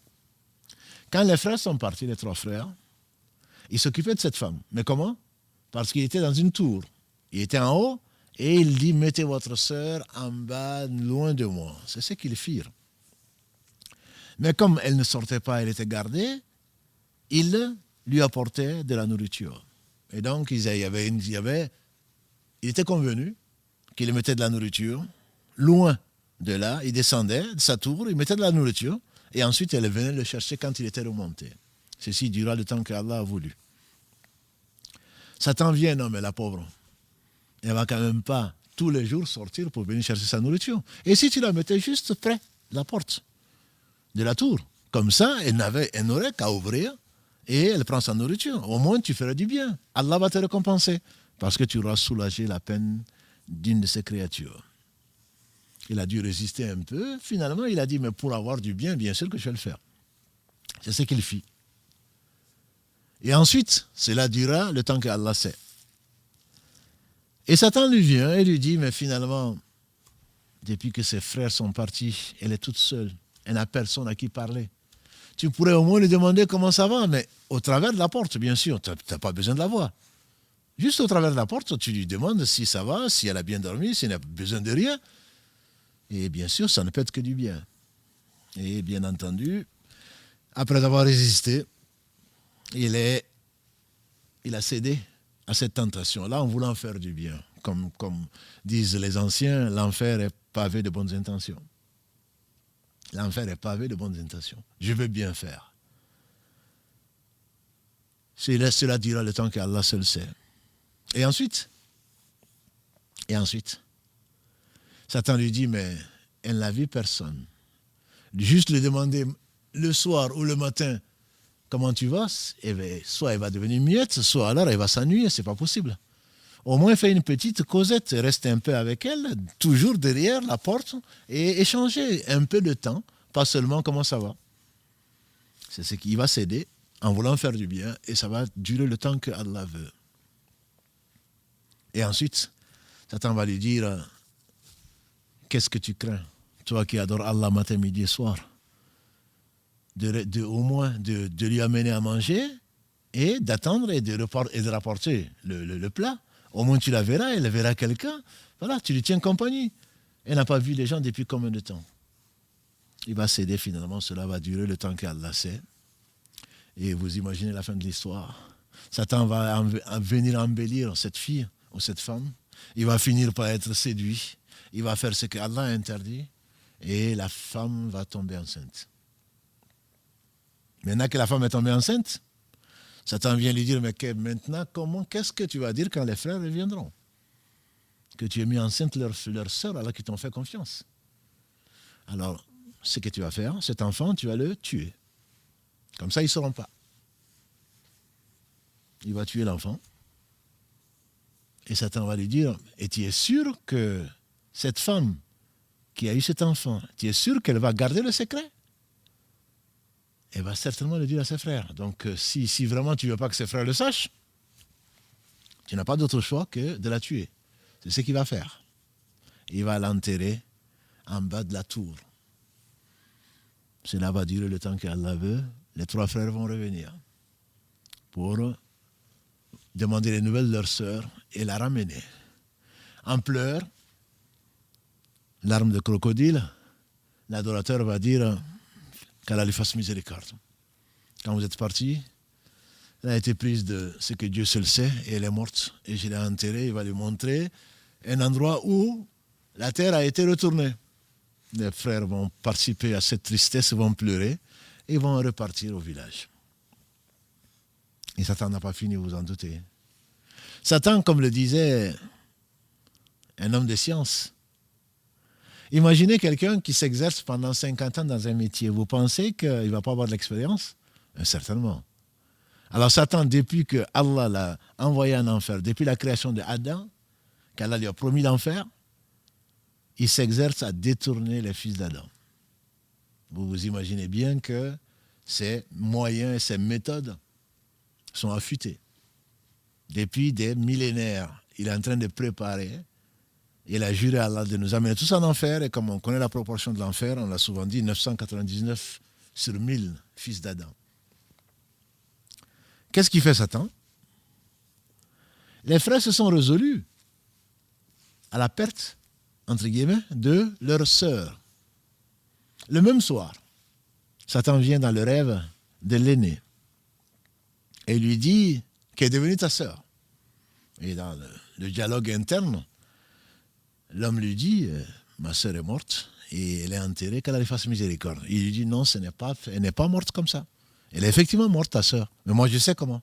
Quand les frères sont partis, les 3 frères, ils s'occupaient de cette femme. Mais comment? Parce qu'il était dans une tour. Il était en haut et il dit mettez votre sœur en bas, loin de moi. C'est ce qu'ils firent. Mais comme elle ne sortait pas, elle était gardée, ils lui apportaient de la nourriture. Et donc, il était convenu qu'il mettait de la nourriture loin de là. Il descendait de sa tour, il mettait de la nourriture et ensuite elle venait le chercher quand il était remonté. Ceci dura le temps qu'Allah a voulu. Satan vient, non mais la pauvre, elle ne va quand même pas tous les jours sortir pour venir chercher sa nourriture. Et si tu la mettais juste près de la porte de la tour, comme ça, elle n'aurait qu'à ouvrir et elle prend sa nourriture. Au moins, tu ferais du bien. Allah va te récompenser parce que tu auras soulagé la peine d'une de ses créatures. Il a dû résister un peu. Finalement, il a dit, mais pour avoir du bien, bien sûr que je vais le faire. C'est ce qu'il fit. Et ensuite, cela dura le temps qu'Allah sait. Et Satan lui vient et lui dit, mais finalement, depuis que ses frères sont partis, elle est toute seule. Elle n'a personne à qui parler. Tu pourrais au moins lui demander comment ça va, mais au travers de la porte, bien sûr, tu n'as pas besoin de la voir. Juste au travers de la porte, tu lui demandes si ça va, si elle a bien dormi, si elle n'a besoin de rien. Et bien sûr, ça ne peut être que du bien. Et bien entendu, après avoir résisté, il a cédé à cette tentation-là en voulant faire du bien. Comme disent les anciens, l'enfer est pavé de bonnes intentions. L'enfer est pavé de bonnes intentions. Je veux bien faire. Cela dira le temps qu'Allah seul sait. Et ensuite, Satan lui dit, mais elle n'a vu personne. Juste lui demander le soir ou le matin, comment tu vas? Eh bien, soit elle va devenir muette, soit alors elle va s'ennuyer, c'est pas possible. Au moins, fais une petite causette, reste un peu avec elle, toujours derrière la porte, et échanger un peu de temps, pas seulement comment ça va. C'est ce qui va céder en voulant faire du bien, et ça va durer le temps que Allah veut. Et ensuite, Satan va lui dire, qu'est-ce que tu crains, toi qui adores Allah matin, midi et soir, au moins de lui amener à manger et d'attendre et de rapporter le plat. Au moins tu la verras, elle verra quelqu'un. Voilà, tu lui tiens compagnie. Elle n'a pas vu les gens depuis combien de temps? Il va céder finalement, cela va durer le temps qu'Allah sait. Et vous imaginez la fin de l'histoire. Satan va venir embellir cette fille ou cette femme. Il va finir par être séduit. Il va faire ce qu'Allah a interdit. Et la femme va tomber enceinte. Maintenant que la femme est tombée enceinte, Satan vient lui dire, mais maintenant, qu'est-ce que tu vas dire quand les frères reviendront? Que tu as mis enceinte leur sœur alors qu'ils t'ont fait confiance. Alors, ce que tu vas faire, cet enfant, tu vas le tuer. Comme ça, ils ne sauront pas. Il va tuer l'enfant. Et Satan va lui dire, et tu es sûr que cette femme qui a eu cet enfant, tu es sûr qu'elle va garder le secret? Elle va certainement le dire à ses frères. Donc, si vraiment tu ne veux pas que ses frères le sachent, tu n'as pas d'autre choix que de la tuer. C'est ce qu'il va faire. Il va l'enterrer en bas de la tour. Cela va durer le temps qu'Allah veut. Les 3 frères vont revenir pour demander les nouvelles de leur sœur et la ramener. En pleurs, larmes de crocodile, l'adorateur va dire qu'Allah lui fasse miséricorde. Quand vous êtes parti, elle a été prise de ce que Dieu seul sait et elle est morte. Et je l'ai enterrée, il va lui montrer un endroit où la terre a été retournée. Les frères vont participer à cette tristesse, vont pleurer et vont repartir au village. Et Satan n'a pas fini, vous en doutez. Satan, comme le disait un homme de science, imaginez quelqu'un qui s'exerce pendant 50 ans dans un métier. Vous pensez qu'il ne va pas avoir de l'expérience? Certainement. Alors Satan, depuis que Allah l'a envoyé en enfer, depuis la création d'Adam, qu'Allah lui a promis l'enfer, il s'exerce à détourner les fils d'Adam. Vous vous imaginez bien que ces moyens et ces méthodes sont affûtés. Depuis des millénaires, il est en train de préparer. Il a juré à Allah de nous amener tous en enfer. Et comme on connaît la proportion de l'enfer, on l'a souvent dit, 999 sur 1000 fils d'Adam. Qu'est-ce qui fait Satan? Les frères se sont résolus à la perte, entre guillemets, de leur sœur. Le même soir, Satan vient dans le rêve de l'aîné et lui dit qu'elle est devenue ta sœur. Et dans le dialogue interne, l'homme lui dit, ma sœur est morte et elle est enterrée, qu'elle lui fasse miséricorde. Il lui dit, non, elle n'est pas morte comme ça. Elle est effectivement morte, ta sœur. Mais moi, je sais comment.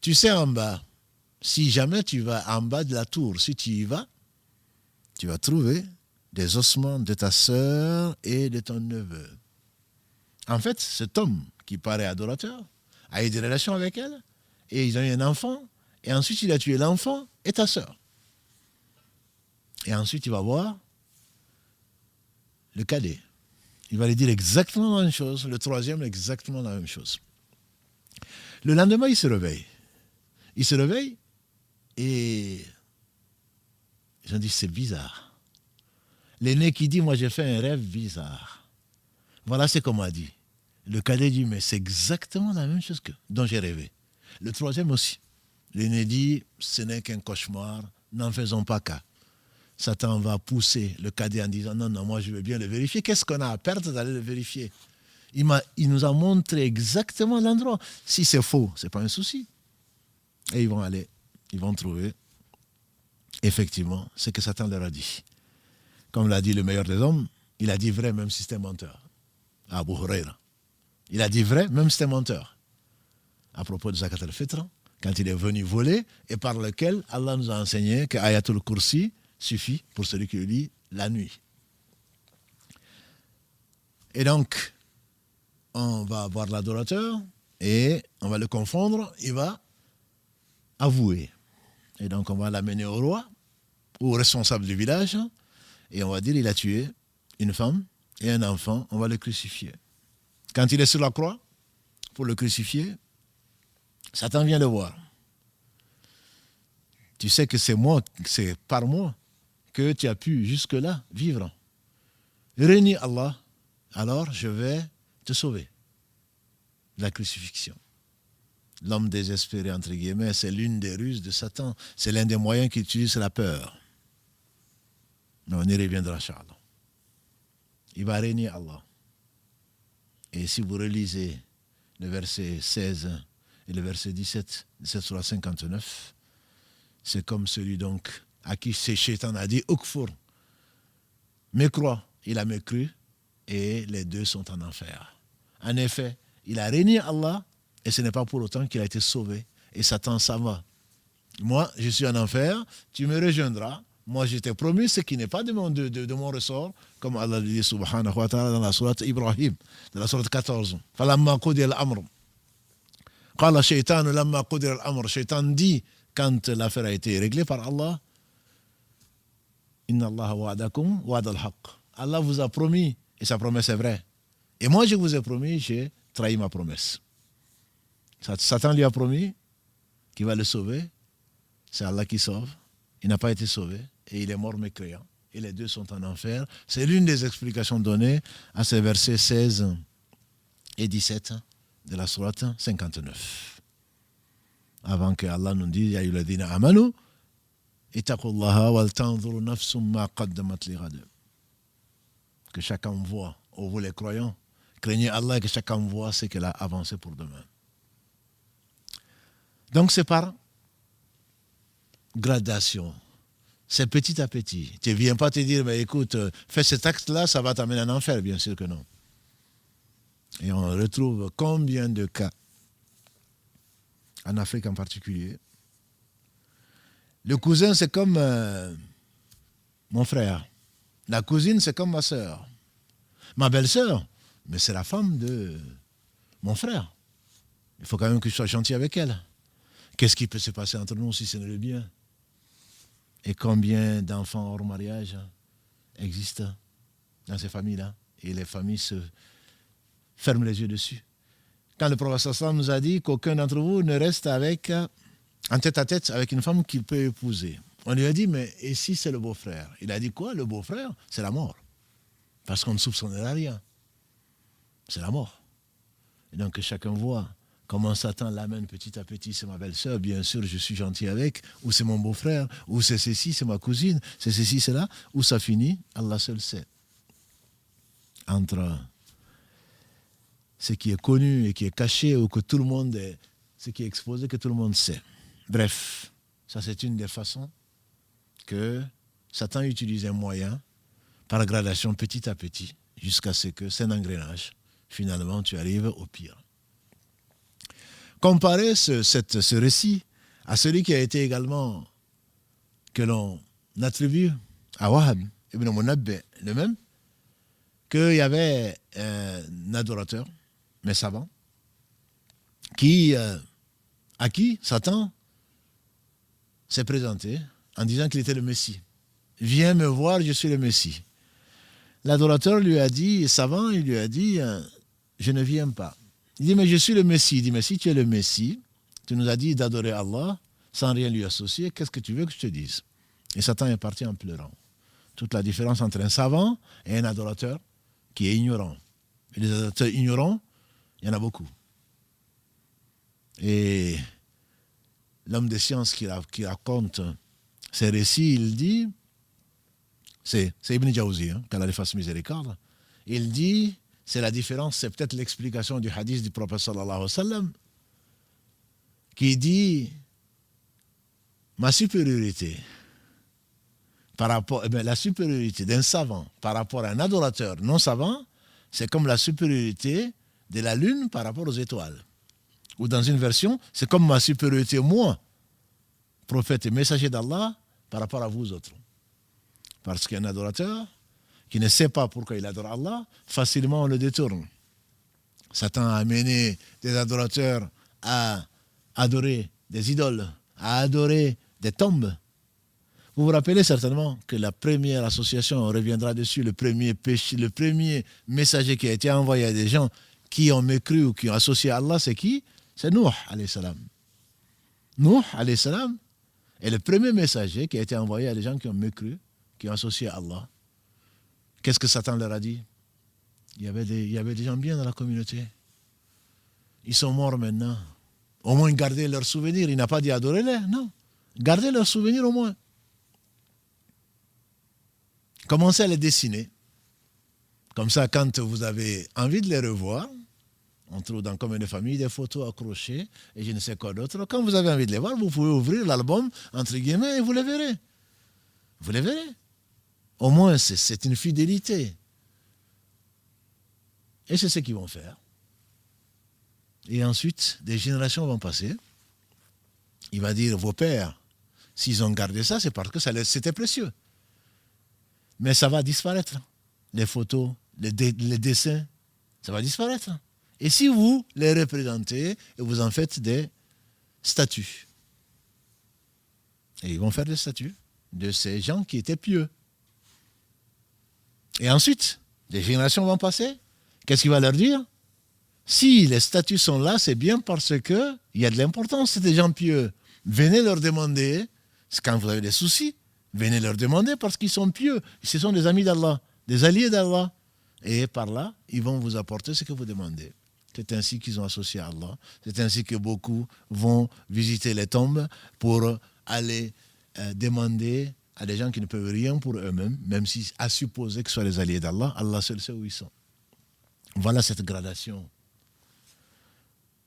Tu sais, en bas, si jamais tu vas en bas de la tour, si tu y vas, tu vas trouver des ossements de ta sœur et de ton neveu. En fait, cet homme qui paraît adorateur a eu des relations avec elle et ils ont eu un enfant et ensuite il a tué l'enfant et ta sœur. Et ensuite il va voir le cadet. Il va lui dire exactement la même chose, le troisième exactement la même chose. Le lendemain, il se réveille. Il se réveille et ils ont dit c'est bizarre. L'aîné qui dit moi j'ai fait un rêve bizarre. Voilà ce qu'on m'a dit. Le cadet dit mais c'est exactement la même chose dont j'ai rêvé. Le troisième aussi. L'aîné dit ce n'est qu'un cauchemar, n'en faisons pas cas. Satan va pousser le cadet en disant non, moi je veux bien le vérifier. Qu'est-ce qu'on a à perdre d'aller le vérifier? Il nous a montré exactement l'endroit. Si c'est faux, ce n'est pas un souci. Et ils vont trouver effectivement ce que Satan leur a dit. Comme l'a dit le meilleur des hommes, il a dit vrai même si c'était menteur. Abu Huraira. Il a dit vrai même si c'était menteur. À propos de Zakat al-Fitr, quand il est venu voler et par lequel Allah nous a enseigné que Ayatul Kursi suffit pour celui qui le lit la nuit. Et donc, on va voir l'adorateur et on va le confondre, il va avouer. Et donc, on va l'amener au roi ou au responsable du village et on va dire il a tué une femme et un enfant, on va le crucifier. Quand il est sur la croix, pour le crucifier, Satan vient le voir. Tu sais que c'est par moi que tu as pu jusque-là vivre. Renie Allah, alors je vais te sauver. La crucifixion. L'homme désespéré, entre guillemets, c'est l'une des ruses de Satan. C'est l'un des moyens qu'il utilise, c'est la peur. Mais on y reviendra, Inch'Allah. Il va régner Allah. Et si vous relisez le verset 16 et le verset 17 de cette surah 59, c'est comme celui donc à qui Shaitan a dit « Ukfur ». Mécrois, il a mécru et les deux sont en enfer. En effet, il a régné Allah et ce n'est pas pour autant qu'il a été sauvé. Et Satan s'en va. Moi, je suis en enfer, tu me rejoindras. Moi, je t'ai promis ce qui n'est pas de mon ressort, comme Allah le dit subhanahu wa ta'ala dans la sourate Ibrahim, dans la sourate 14. Falamma qudiya al-amr. Qala shaytanu lamma qudiya al-amr. Shaytan dit, quand l'affaire a été réglée par Allah, Inna Allah wa'adakum wa'ad al-haq. Allah vous a promis, et sa promesse est vraie. Et moi, je vous ai promis, j'ai trahi ma promesse. Satan lui a promis qu'il va le sauver. C'est Allah qui sauve. Il n'a pas été sauvé et il est mort mécréant. Et les deux sont en enfer. C'est l'une des explications données à ces versets 16 et 17 de la sourate 59. Avant que Allah nous dise Ya ayyuhalladhina amanu ittaqullaha wal tanzur nafsum ma qaddamat lighad. Que chacun voit, ô vous les croyants, craignez Allah et que chacun voit ce qu'il a avancé pour demain. Donc c'est par gradation. C'est petit à petit. Tu ne viens pas te dire, mais écoute, fais cet acte-là, ça va t'amener en enfer. Bien sûr que non. Et on retrouve combien de cas, en Afrique en particulier. Le cousin, c'est comme mon frère. La cousine, c'est comme ma sœur. Ma belle-sœur, mais c'est la femme de mon frère. Il faut quand même que je sois gentil avec elle. Qu'est-ce qui peut se passer entre nous si ce n'est le bien? Et combien d'enfants hors mariage existent dans ces familles-là? Et les familles se ferment les yeux dessus. Quand le prophète sallam nous a dit qu'aucun d'entre vous ne reste en tête-à-tête avec une femme qu'il peut épouser. On lui a dit, mais et si c'est le beau-frère? Il a dit quoi? Le beau-frère, c'est la mort. Parce qu'on ne soupçonnera rien. C'est la mort. Et donc que chacun voit comment Satan l'amène petit à petit. C'est ma belle-sœur, bien sûr, je suis gentil avec. Ou c'est mon beau-frère. Ou c'est ceci, c'est ma cousine. C'est ceci, c'est là. Où ça finit, Allah seul sait. Entre ce qui est connu et qui est caché, ou que tout le monde est, ce qui est exposé, que tout le monde sait. Bref, ça c'est une des façons que Satan utilise un moyen par gradation petit à petit, jusqu'à ce que c'est un engrenage. Finalement, tu arrives au pire. Comparez ce récit à celui qui a été également, que l'on attribue à Wahab ibn Munabbih, le même, qu'il y avait un adorateur, mais savant, à qui Satan s'est présenté en disant qu'il était le Messie. Viens me voir, je suis le Messie. L'adorateur lui a dit, savant, il lui a dit, je ne viens pas. Il dit, mais je suis le Messie. Il dit, mais si tu es le Messie, tu nous as dit d'adorer Allah sans rien lui associer, qu'est-ce que tu veux que je te dise? Et Satan est parti en pleurant. Toute la différence entre un savant et un adorateur qui est ignorant. Et les adorateurs ignorants, il y en a beaucoup. Et l'homme de science qui raconte ces récits, il dit, c'est Ibn Jawzi, qu'Allah lui fasse miséricorde, il dit, c'est la différence, c'est peut-être l'explication du hadith du prophète sallallahu alayhi wa sallam, qui dit, ma supériorité, la supériorité d'un savant par rapport à un adorateur non savant, c'est comme la supériorité de la lune par rapport aux étoiles. Ou dans une version, c'est comme ma supériorité, moi, prophète et messager d'Allah, par rapport à vous autres. Parce qu'un adorateur qui ne sait pas pourquoi il adore Allah, facilement on le détourne. Satan a amené des adorateurs à adorer des idoles, à adorer des tombes. Vous vous rappelez certainement que la première association, on reviendra dessus, le premier péché, le premier messager qui a été envoyé à des gens qui ont mécru ou qui ont associé à Allah, c'est qui? C'est Nuh, alayhi salam. Nuh, alayhi salam, est le premier messager qui a été envoyé à des gens qui ont mécru, qui ont associé à Allah. Qu'est-ce que Satan leur a dit? Il y avait des gens bien dans la communauté. Ils sont morts maintenant. Au moins gardez leurs souvenirs. Il n'a pas dit adorez-les, non. Gardez leurs souvenirs au moins. Commencez à les dessiner. Comme ça, quand vous avez envie de les revoir, on trouve dans combien de familles des photos accrochées et je ne sais quoi d'autre. Quand vous avez envie de les voir, vous pouvez ouvrir l'album, entre guillemets, et vous les verrez. Vous les verrez. Au moins, c'est une fidélité. Et c'est ce qu'ils vont faire. Et ensuite, des générations vont passer. Il va dire, vos pères, s'ils ont gardé ça, c'est parce que c'était précieux. Mais ça va disparaître. Les photos, les dessins, ça va disparaître. Et si vous les représentez et vous en faites des statues. Et ils vont faire des statues de ces gens qui étaient pieux. Et ensuite, des générations vont passer. Qu'est-ce qu'il va leur dire? Si les statues sont là, c'est bien parce qu'il y a de l'importance, c'est des gens pieux. Venez leur demander, quand vous avez des soucis, venez leur demander parce qu'ils sont pieux. Ce sont des amis d'Allah, des alliés d'Allah. Et par là, ils vont vous apporter ce que vous demandez. C'est ainsi qu'ils ont associé à Allah. C'est ainsi que beaucoup vont visiter les tombes pour aller demander à des gens qui ne peuvent rien pour eux-mêmes, même si à supposer que ce soit les alliés d'Allah, Allah seul sait où ils sont. Voilà cette gradation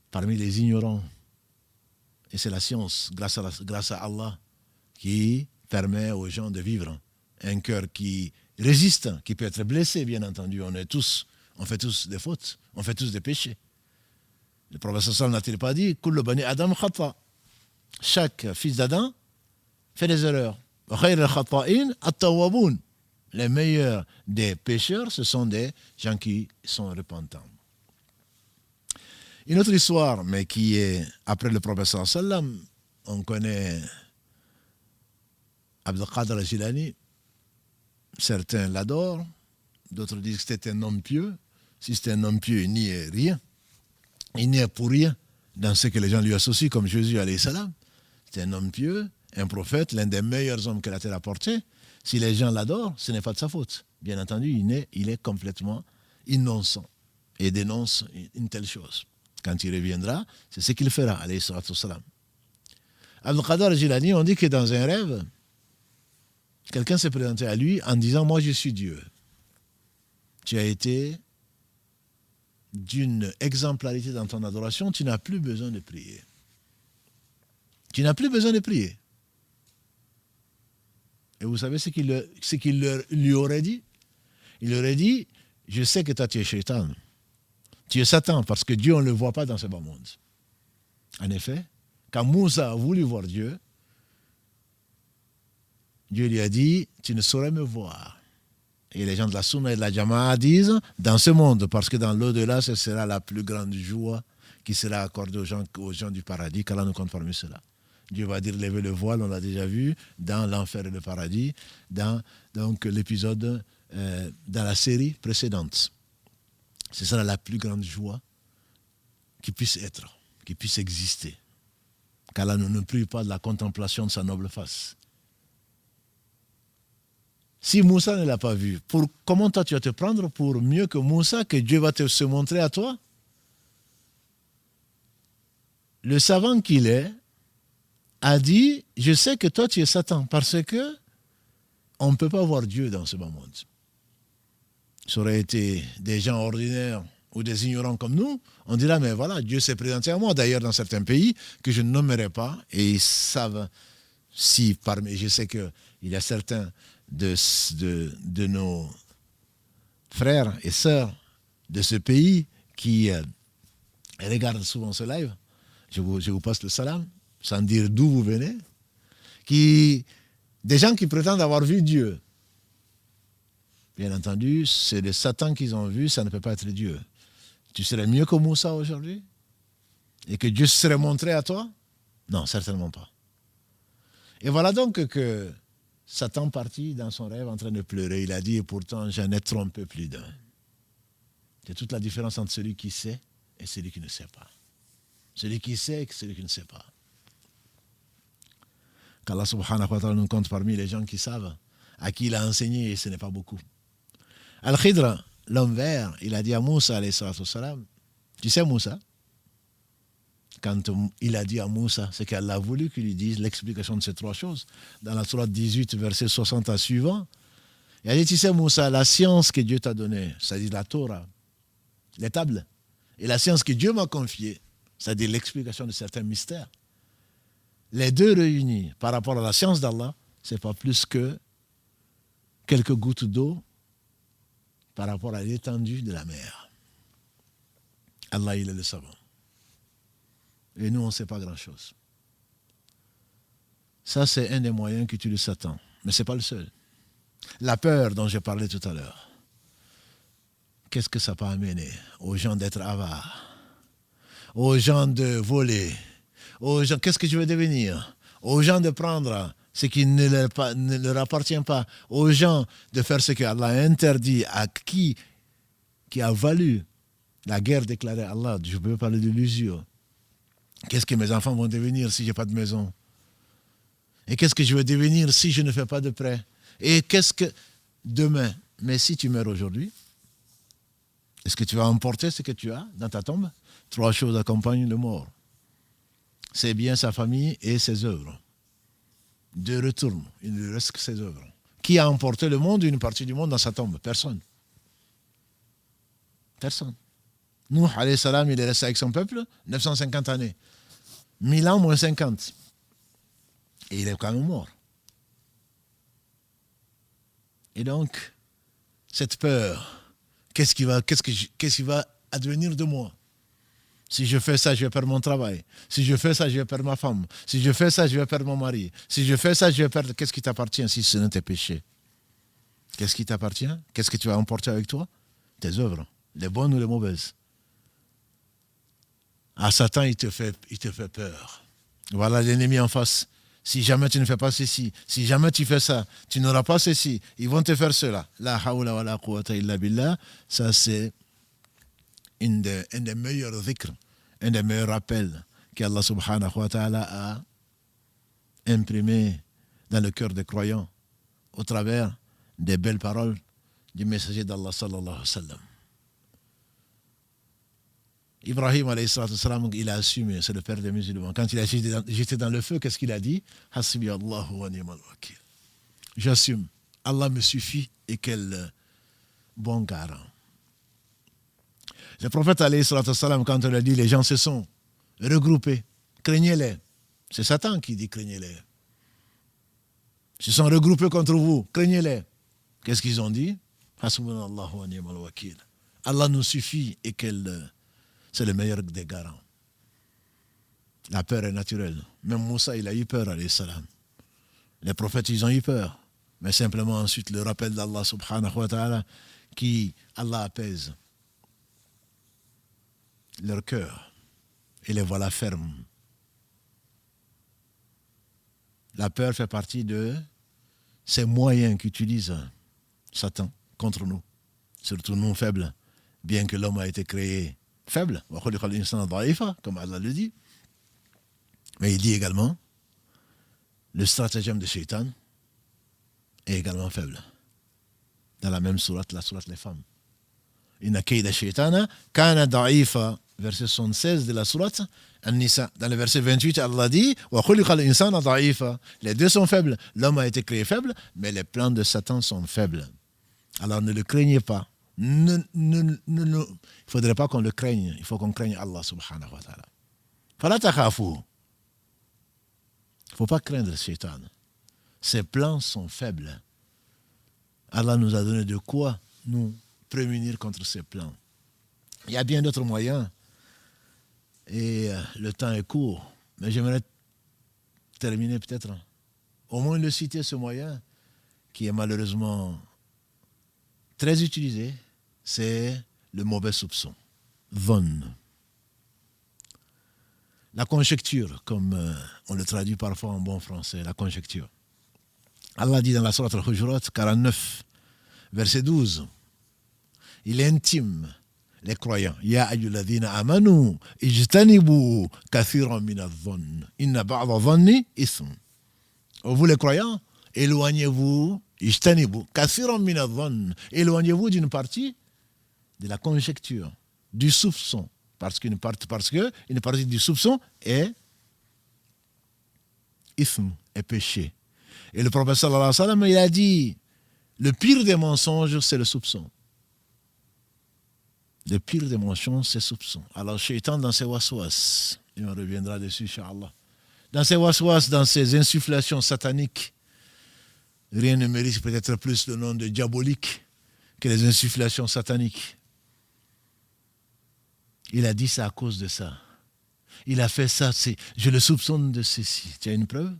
parmi les ignorants. Et c'est la science, grâce à Allah, qui permet aux gens de vivre. Un cœur qui résiste, qui peut être blessé, bien entendu. On fait tous des fautes, on fait tous des péchés. Le prophète sallallahu n'a-t-il pas dit « Kullu bani Adam khata » Chaque fils d'Adam fait des erreurs. « Khayr al-khata'in at-tawwabun » Les meilleurs des pécheurs, ce sont des gens qui sont repentants. Une autre histoire, mais qui est après le prophète sallallahu, on connaît Abd al-Qadir al-Jilani. Certains l'adorent, d'autres disent que c'était un homme pieux. Si c'était un homme pieux, il n'y est rien. Il n'y est pour rien dans ce que les gens lui associent, comme Jésus alayhi salam. C'était un homme pieux, un prophète, l'un des meilleurs hommes que la terre a porté. Si les gens l'adorent, ce n'est pas de sa faute. Bien entendu, il est complètement innocent et dénonce une telle chose. Quand il reviendra, c'est ce qu'il fera, alayhi salatu wassalam. Abd al-Qadir al-Jilani, on dit que dans un rêve, quelqu'un s'est présenté à lui en disant « Moi, je suis Dieu. Tu as été d'une exemplarité dans ton adoration, tu n'as plus besoin de prier. Tu n'as plus besoin de prier. » Et vous savez ce qu'il lui aurait dit? Il aurait dit « Je sais que toi, tu es Shaitan. Tu es Satan, parce que Dieu, on ne le voit pas dans ce bas monde. » En effet, quand Moussa a voulu voir Dieu, Dieu lui a dit, tu ne saurais me voir. Et les gens de la Sunna et de la Jama'a disent, dans ce monde, parce que dans l'au-delà, ce sera la plus grande joie qui sera accordée aux gens du paradis, qu'Allah nous compte parmi cela. Dieu va dire, levez le voile, on l'a déjà vu, dans l'enfer et le paradis, dans donc, l'épisode, dans la série précédente. Ce sera la plus grande joie qui puisse être, qui puisse exister. Qu'Allah ne prive pas de la contemplation de sa noble face. Si Moussa ne l'a pas vu, comment toi tu vas te prendre pour mieux que Moussa, que Dieu va se montrer à toi? Le savant qu'il est a dit, je sais que toi tu es Satan, parce que on ne peut pas voir Dieu dans ce bas monde. Ça aurait été des gens ordinaires ou des ignorants comme nous, on dira, mais voilà, Dieu s'est présenté à moi. D'ailleurs, dans certains pays que je ne nommerai pas, et ils savent, je sais qu'il y a certains de nos frères et sœurs de ce pays qui regardent souvent ce live, je vous passe le salam, sans dire d'où vous venez, des gens qui prétendent avoir vu Dieu. Bien entendu, c'est le Satan qu'ils ont vu, ça ne peut pas être Dieu. Tu serais mieux que Moussa aujourd'hui? Et que Dieu se serait montré à toi? Non, certainement pas. Et voilà donc que Satan partit dans son rêve en train de pleurer. Il a dit, et pourtant j'en ai trompé plus d'un. C'est toute la différence entre celui qui sait et celui qui ne sait pas. Celui qui sait et celui qui ne sait pas. Qu'Allah subhanahu wa ta'ala nous compte parmi les gens qui savent, à qui il a enseigné, et ce n'est pas beaucoup. Al-Khidr, l'homme vert, il a dit à Moussa, alayhi salatu wassalam, tu sais Moussa, quand il a dit à Moussa, c'est qu'Allah a voulu qu'il lui dise l'explication de ces trois choses. Dans la sourate 18, verset 60 à suivant, il a dit, tu sais Moussa, la science que Dieu t'a donnée, c'est-à-dire la Torah, les tables, et la science que Dieu m'a confiée, c'est-à-dire l'explication de certains mystères, les deux réunis par rapport à la science d'Allah, ce n'est pas plus que quelques gouttes d'eau par rapport à l'étendue de la mer. Allah, il est le savant. Et nous, on ne sait pas grand-chose. Ça, c'est un des moyens qu'utilise Satan. Mais ce n'est pas le seul. La peur dont j'ai parlé tout à l'heure. Qu'est-ce que ça peut amener aux gens d'être avares, aux gens de voler, aux gens, qu'est-ce que tu veux devenir, aux gens de prendre ce qui ne leur appartient pas, aux gens de faire ce qu'Allah a interdit, à qui a valu la guerre déclarée à Allah. Je peux parler de l'usure. Qu'est-ce que mes enfants vont devenir si je n'ai pas de maison? Et qu'est-ce que je vais devenir si je ne fais pas de prêt? Et qu'est-ce que demain? Mais si tu meurs aujourd'hui, est-ce que tu vas emporter ce que tu as dans ta tombe? Trois choses accompagnent le mort. Ses biens, sa famille et ses œuvres. Deux retournent, il ne reste que ses œuvres. Qui a emporté le monde, une partie du monde dans sa tombe? Personne. Personne. Nuh, alayhi salam, il est resté avec son peuple 950 années. 1000 ans moins 50. Et il est quand même mort. Et donc, cette peur, qu'est-ce qui va advenir de moi? Si je fais ça, je vais perdre mon travail. Si je fais ça, je vais perdre ma femme. Si je fais ça, je vais perdre mon mari. Si je fais ça, je vais perdre... Qu'est-ce qui t'appartient si ce n'est tes péchés? Qu'est-ce qui t'appartient? Qu'est-ce que tu vas emporter avec toi? Tes œuvres, les bonnes ou les mauvaises. À Satan, il te fait peur. Voilà l'ennemi en face. Si jamais tu ne fais pas ceci, si jamais tu fais ça, tu n'auras pas ceci. Ils vont te faire cela. La hawla wa la quwwata illa billah. Ça, c'est un des meilleurs dhikrs, un des meilleurs rappels qu'Allah subhanahu wa ta'ala a imprimé dans le cœur des croyants au travers des belles paroles du messager d'Allah sallallahu alayhi wa sallam. Ibrahim alayhi salam, il a assumé, c'est le père des musulmans. Quand il a jeté dans le feu, qu'est-ce qu'il a dit? Hasbi Allahu wa ni'mal wakil. J'assume. Allah me suffit et quel bon garant. Le prophète alayhi salam, quand on a dit les gens se sont regroupés, craignez-les. C'est Satan qui dit craignez-les. Ils se sont regroupés contre vous, craignez-les. Qu'est-ce qu'ils ont dit? Hasbunallahu wa ni'mal wakil. Allah nous suffit et quel... C'est le meilleur des garants. La peur est naturelle. Même Moussa, il a eu peur, alayhi salam. Les prophètes, ils ont eu peur. Mais simplement ensuite, le rappel d'Allah subhanahu wa ta'ala, qui, Allah apaise leur cœur et les voilà fermes. La peur fait partie de ces moyens qu'utilise Satan contre nous. Surtout nous faibles, bien que l'homme a été créé faible, comme Allah le dit. Mais il dit également, le stratagème de Shaitan est également faible. Dans la même sourate, la sourate les femmes. Inna kayda shaitana kana da'ifa, verset 76 de la sourate An-Nisa. Dans le verset 28, Allah dit, wa khuliqal insana da'ifa. Les deux sont faibles. L'homme a été créé faible, mais les plans de Satan sont faibles. Alors ne le craignez pas. Il ne faudrait pas qu'on le craigne. Il faut qu'on craigne Allah subhanahu wa ta'ala. Fala takhafu. Il ne faut pas craindre le shaitan. Ses plans sont faibles. Allah nous a donné de quoi nous prémunir contre ses plans. Il y a bien d'autres moyens. Et le temps est court. Mais j'aimerais terminer peut-être, au moins le citer ce moyen qui est malheureusement très utilisé, c'est le mauvais soupçon. Von. La conjecture, comme on le traduit parfois en bon français, la conjecture. Allah dit dans la sourate Al-Hujurat 49, verset 12, il intime les croyants. Ya ayyuhalladhina amanu ijtanibu kathiran min adh-dhann inna ba'da adh-dhanni ithm. Vous les croyants, éloignez-vous, ijtanibu kathiran min adh-dhann. Éloignez-vous d'une partie de la conjecture, du soupçon. Parce qu'une partie du soupçon est ithm, est péché. Et le prophète sallallahu alayhi wa sallam, il a dit, le pire des mensonges, c'est le soupçon. Le pire des mensonges, c'est le soupçon. Alors, Shaitan, dans ses waswas, et on reviendra dessus, Inch'Allah, dans ses waswas, dans ses insufflations sataniques, rien ne mérite peut-être plus le nom de diabolique que les insufflations sataniques. Il a dit ça à cause de ça. Il a fait ça, je le soupçonne de ceci. Tu as une preuve?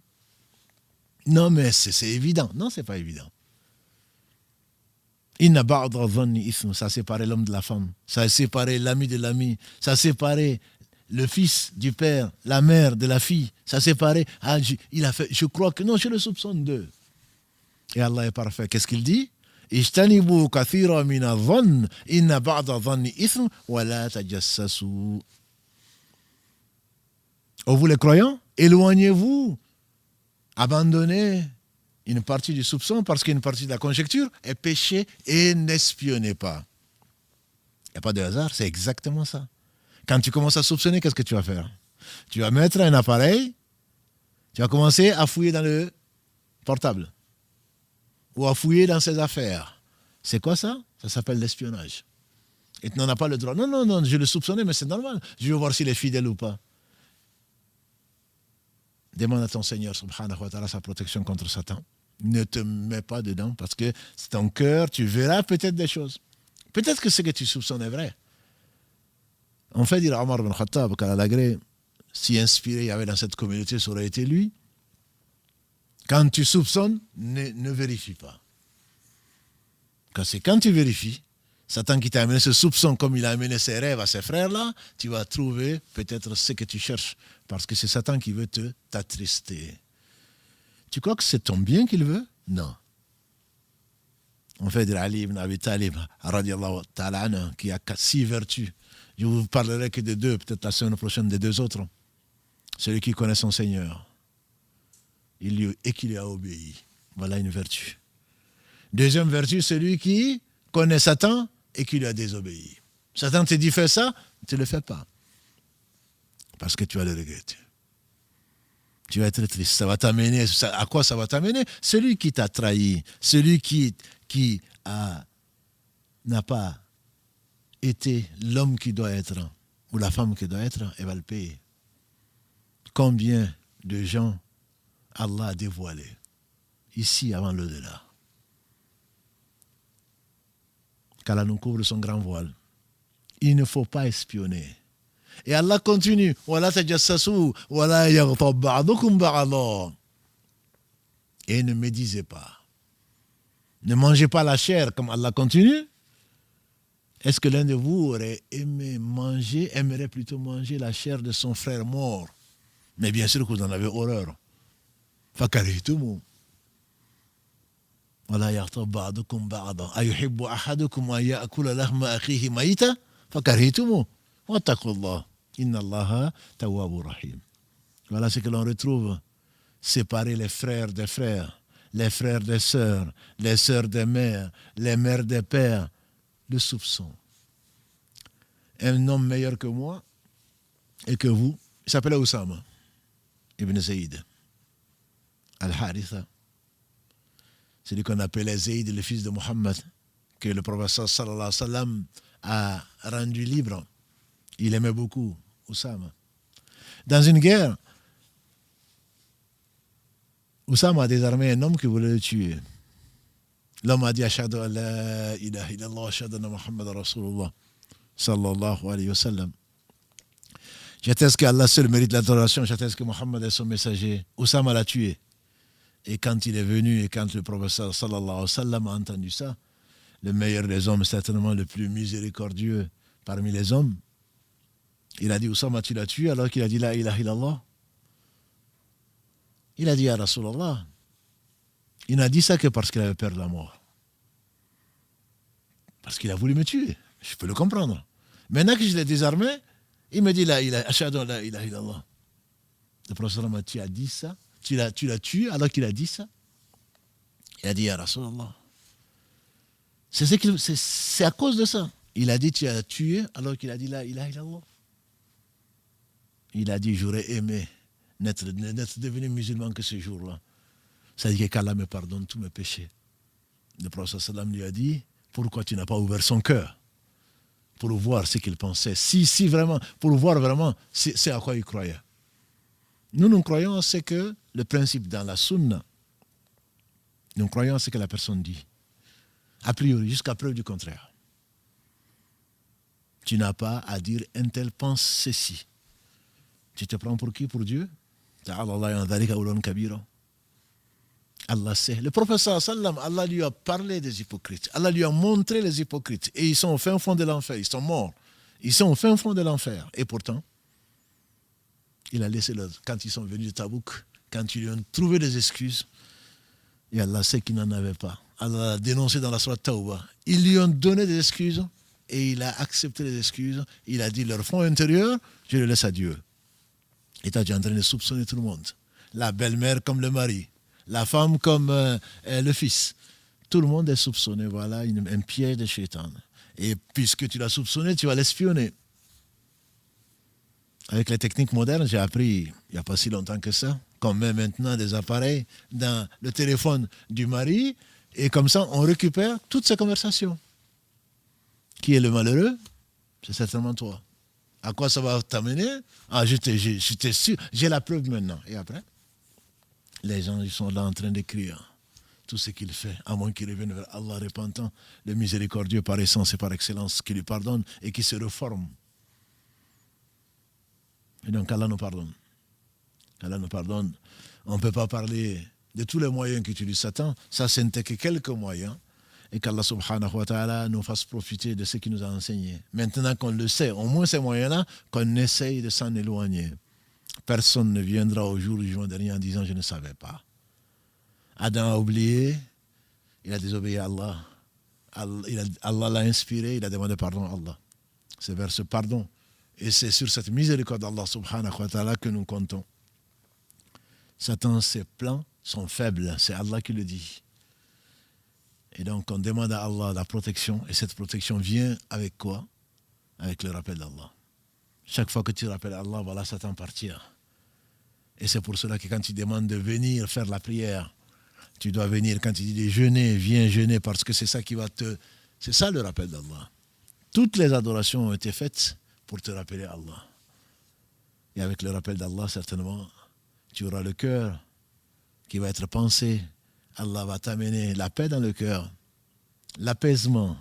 Non, mais c'est évident. Non, c'est pas évident. Inna ba'da dhanni ithm, ça a séparé l'homme de la femme. Ça a séparé l'ami de l'ami. Ça a séparé le fils du père, la mère de la fille. Ça a séparé. Il a fait, je crois que non, je le soupçonne d'eux. Et Allah est parfait. Qu'est-ce qu'il dit? Ijtanibu kathira min adh-dhann inna ba'da dhanni ithm wa la tajassasu. Oh, vous les croyants, éloignez-vous, abandonnez une partie du soupçon parce qu'une partie de la conjecture est péché et n'espionnez pas. Il n'y a pas de hasard, c'est exactement ça. Quand tu commences à soupçonner, qu'est-ce que tu vas faire? Tu vas mettre un appareil, tu vas commencer à fouiller dans le portable ou à fouiller dans ses affaires. C'est quoi ça? Ça s'appelle l'espionnage. Et tu n'en as pas le droit. Non, je le soupçonnais, mais c'est normal. Je veux voir s'il est fidèle ou pas. Demande à ton Seigneur, subhanahu wa ta'ala, sa protection contre Satan. Ne te mets pas dedans parce que c'est ton cœur, tu verras peut-être des choses. Peut-être que ce que tu soupçonnes est vrai. On fait dire à Omar ibn Khattab qu'à l'agré, si inspiré il y avait dans cette communauté, ça aurait été lui. Quand tu soupçonnes, ne vérifie pas. Parce que quand tu vérifies, Satan qui t'a amené ce soupçon comme il a amené ses rêves à ses frères-là, tu vas trouver peut-être ce que tu cherches. Parce que c'est Satan qui veut t'attrister. Tu crois que c'est ton bien qu'il veut? Non. On fait dire Ali ibn Abi Talib, radiallahu ta'ala, qui a 6 vertus. Je vous parlerai que de 2, peut-être la semaine prochaine, des 2 autres. Celui qui connaît son Seigneur et qui lui a obéi. Voilà une vertu. Deuxième vertu, celui qui connaît Satan et qui lui a désobéi. Satan te dit fais ça, tu ne le fais pas. Parce que tu vas le regretter. Tu vas être triste. Ça va t'amener. À quoi ça va t'amener? Celui qui t'a trahi, celui qui n'a pas été l'homme qui doit être ou la femme qui doit être, elle va le payer. Combien de gens Allah a dévoilé ici avant l'au-delà? Qu'Allah nous couvre son grand voile. Il ne faut pas espionner. Et Allah continue. Et ne médisez pas. Ne mangez pas la chair, comme Allah continue. Est-ce que l'un de vous aimerait plutôt manger la chair de son frère mort? Mais bien sûr que vous en avez horreur. فَكَرِهْتُمُ وَلَا يَغْتَبْ بَعْضُكُمْ بَعْضًا أَيُحِبُّ أَحَدُكُمْ أَن يَأْكُلَ لَحْمَ أَخِيهِ مَيْتًا فَكَرِهْتُمُ وَاتَّقُوا اللَّهَ إِنَّ اللَّهَ تَوَّابٌ رَحِيمٌ. Voilà ce que l'on retrouve. Séparer les frères des frères, les frères des sœurs, les sœurs des mères, les mères des pères. Le soupçon. Un homme meilleur que moi et que vous, il s'appelait Oussama ibn Zayd al-Haritha. C'est lui qu'on appelait Zayd, le fils de Mohammed, que le prophète sallallahu alayhi wa sallam a rendu libre. Il aimait beaucoup Oussama. Dans une guerre, Oussama a désarmé un homme qui voulait le tuer. L'homme a dit Ashhadu an la ilaha illallah, ashhadu anna Muhammadan Rasulullah sallallahu alayhi wa sallam. J'atteste qu'Allah seul mérite l'adoration, j'atteste que Mohammed est son messager. Oussama l'a tué. Et quand il est venu et quand le prophète sallallahu alayhi wa sallam a entendu ça, le meilleur des hommes, certainement le plus miséricordieux parmi les hommes. Il a dit, Oussama, tu l'as tué alors qu'il a dit la ilaha illallah. Il a dit à Rasulallah. Il n'a dit ça que parce qu'il avait peur de la mort. Parce qu'il a voulu me tuer. Je peux le comprendre. Maintenant que je l'ai désarmé, il me dit la ilaha illallah. Le prophète m'a dit, tu as dit ça, tu l'as tué alors qu'il a dit ça. Il a dit à Rasulallah. C'est à cause de ça. Il a dit, tu as tué alors qu'il a dit la ilaha illallah. Il a dit, j'aurais aimé n'être devenu musulman que ce jour-là. Ça dit que qu'Allah me pardonne tous mes péchés. Le prophète sallam lui a dit, pourquoi tu n'as pas ouvert son cœur pour voir ce qu'il pensait, si vraiment, pour voir vraiment c'est à quoi il croyait. Nous croyons, c'est que le principe dans la sunna, nous croyons ce que la personne dit. A priori, jusqu'à preuve du contraire. Tu n'as pas à dire un tel pense ceci. Tu te prends pour qui? Pour Dieu? Allah sait. Le prophète sallam, Allah lui a parlé des hypocrites. Allah lui a montré les hypocrites. Et ils sont au fin fond de l'enfer. Ils sont morts. Ils sont au fin fond de l'enfer. Et pourtant, il a laissé quand ils sont venus de Tabouk, quand ils lui ont trouvé des excuses, et Allah sait qu'ils n'en avaient pas. Allah a dénoncé dans la sourate Tawbah. Ils lui ont donné des excuses et il a accepté les excuses. Il a dit leur fond intérieur, je le laisse à Dieu. Et toi, tu es en train de soupçonner tout le monde. La belle-mère comme le mari, la femme comme le fils. Tout le monde est soupçonné. Voilà un piège de Shaitan. Et puisque tu l'as soupçonné, tu vas l'espionner. Avec les techniques modernes, j'ai appris, il n'y a pas si longtemps que ça, qu'on met maintenant des appareils dans le téléphone du mari, et comme ça, on récupère toutes ces conversations. Qui est le malheureux? C'est certainement toi. À quoi ça va t'amener? Ah, j'étais sûr, j'ai la preuve maintenant. Et après, les gens ils sont là en train d'écrire tout ce qu'il fait, à moins qu'il revienne vers Allah repentant, le miséricordieux par essence et par excellence, qui lui pardonne et qui se reforme. Et donc Allah nous pardonne. Allah nous pardonne. On ne peut pas parler de tous les moyens qu'utilise Satan. Ça, ce n'était que quelques moyens. Et qu'Allah subhanahu wa ta'ala nous fasse profiter de ce qu'il nous a enseigné. Maintenant qu'on le sait, au moins ces moyens-là, qu'on essaye de s'en éloigner. Personne ne viendra au jour du jugement dernier en disant « je ne savais pas ». Adam a oublié, il a désobéi à Allah. Allah l'a inspiré, il a demandé pardon à Allah. C'est vers ce pardon. Et c'est sur cette miséricorde d'Allah subhanahu wa ta'ala que nous comptons. Satan, ses plans sont faibles, c'est Allah qui le dit. Et donc, on demande à Allah la protection, et cette protection vient avec quoi? Avec le rappel d'Allah. Chaque fois que tu rappelles Allah, voilà, Satan partir. Et c'est pour cela que quand tu demandes de venir faire la prière, tu dois venir. Quand tu dis de jeûner, viens jeûner, parce que c'est ça qui va te... C'est ça le rappel d'Allah. Toutes les adorations ont été faites pour te rappeler Allah. Et avec le rappel d'Allah, certainement, tu auras le cœur qui va être pensé. Allah va t'amener la paix dans le cœur, l'apaisement,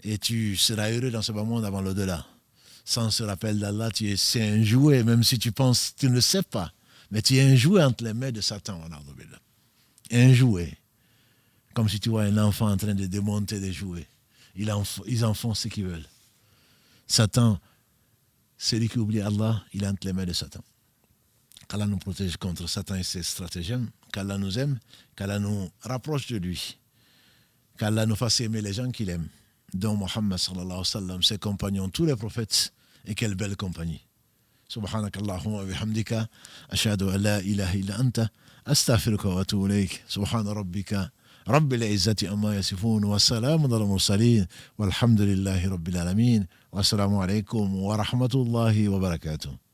et tu seras heureux dans ce bas monde avant l'au-delà. Sans ce rappel d'Allah, c'est un jouet, même si tu penses, tu ne le sais pas, mais tu es un jouet entre les mains de Satan. Un jouet. Comme si tu vois un enfant en train de démonter des jouets. Ils en font ce qu'ils veulent. Satan, celui qui oublie Allah, il est entre les mains de Satan. Qu'Allah nous protège contre Satan et ses stratagèmes, qu'Allah nous aime, qu'Allah nous rapproche de lui, qu'Allah nous fasse aimer les gens qu'il aime, dont Muhammad sallallahu alayhi wa sallam, ses compagnons, tous les prophètes, et quelle belle compagnie. سبحانك اللهم وبحمدك أشهد أن لا إله إلا أنت أستغفرك وأتوب إليك سبحان ربك رب العزة عما يصفون وسلام على المرسلين والحمد لله رب العالمين والسلام عليكم ورحمة الله وبركاته.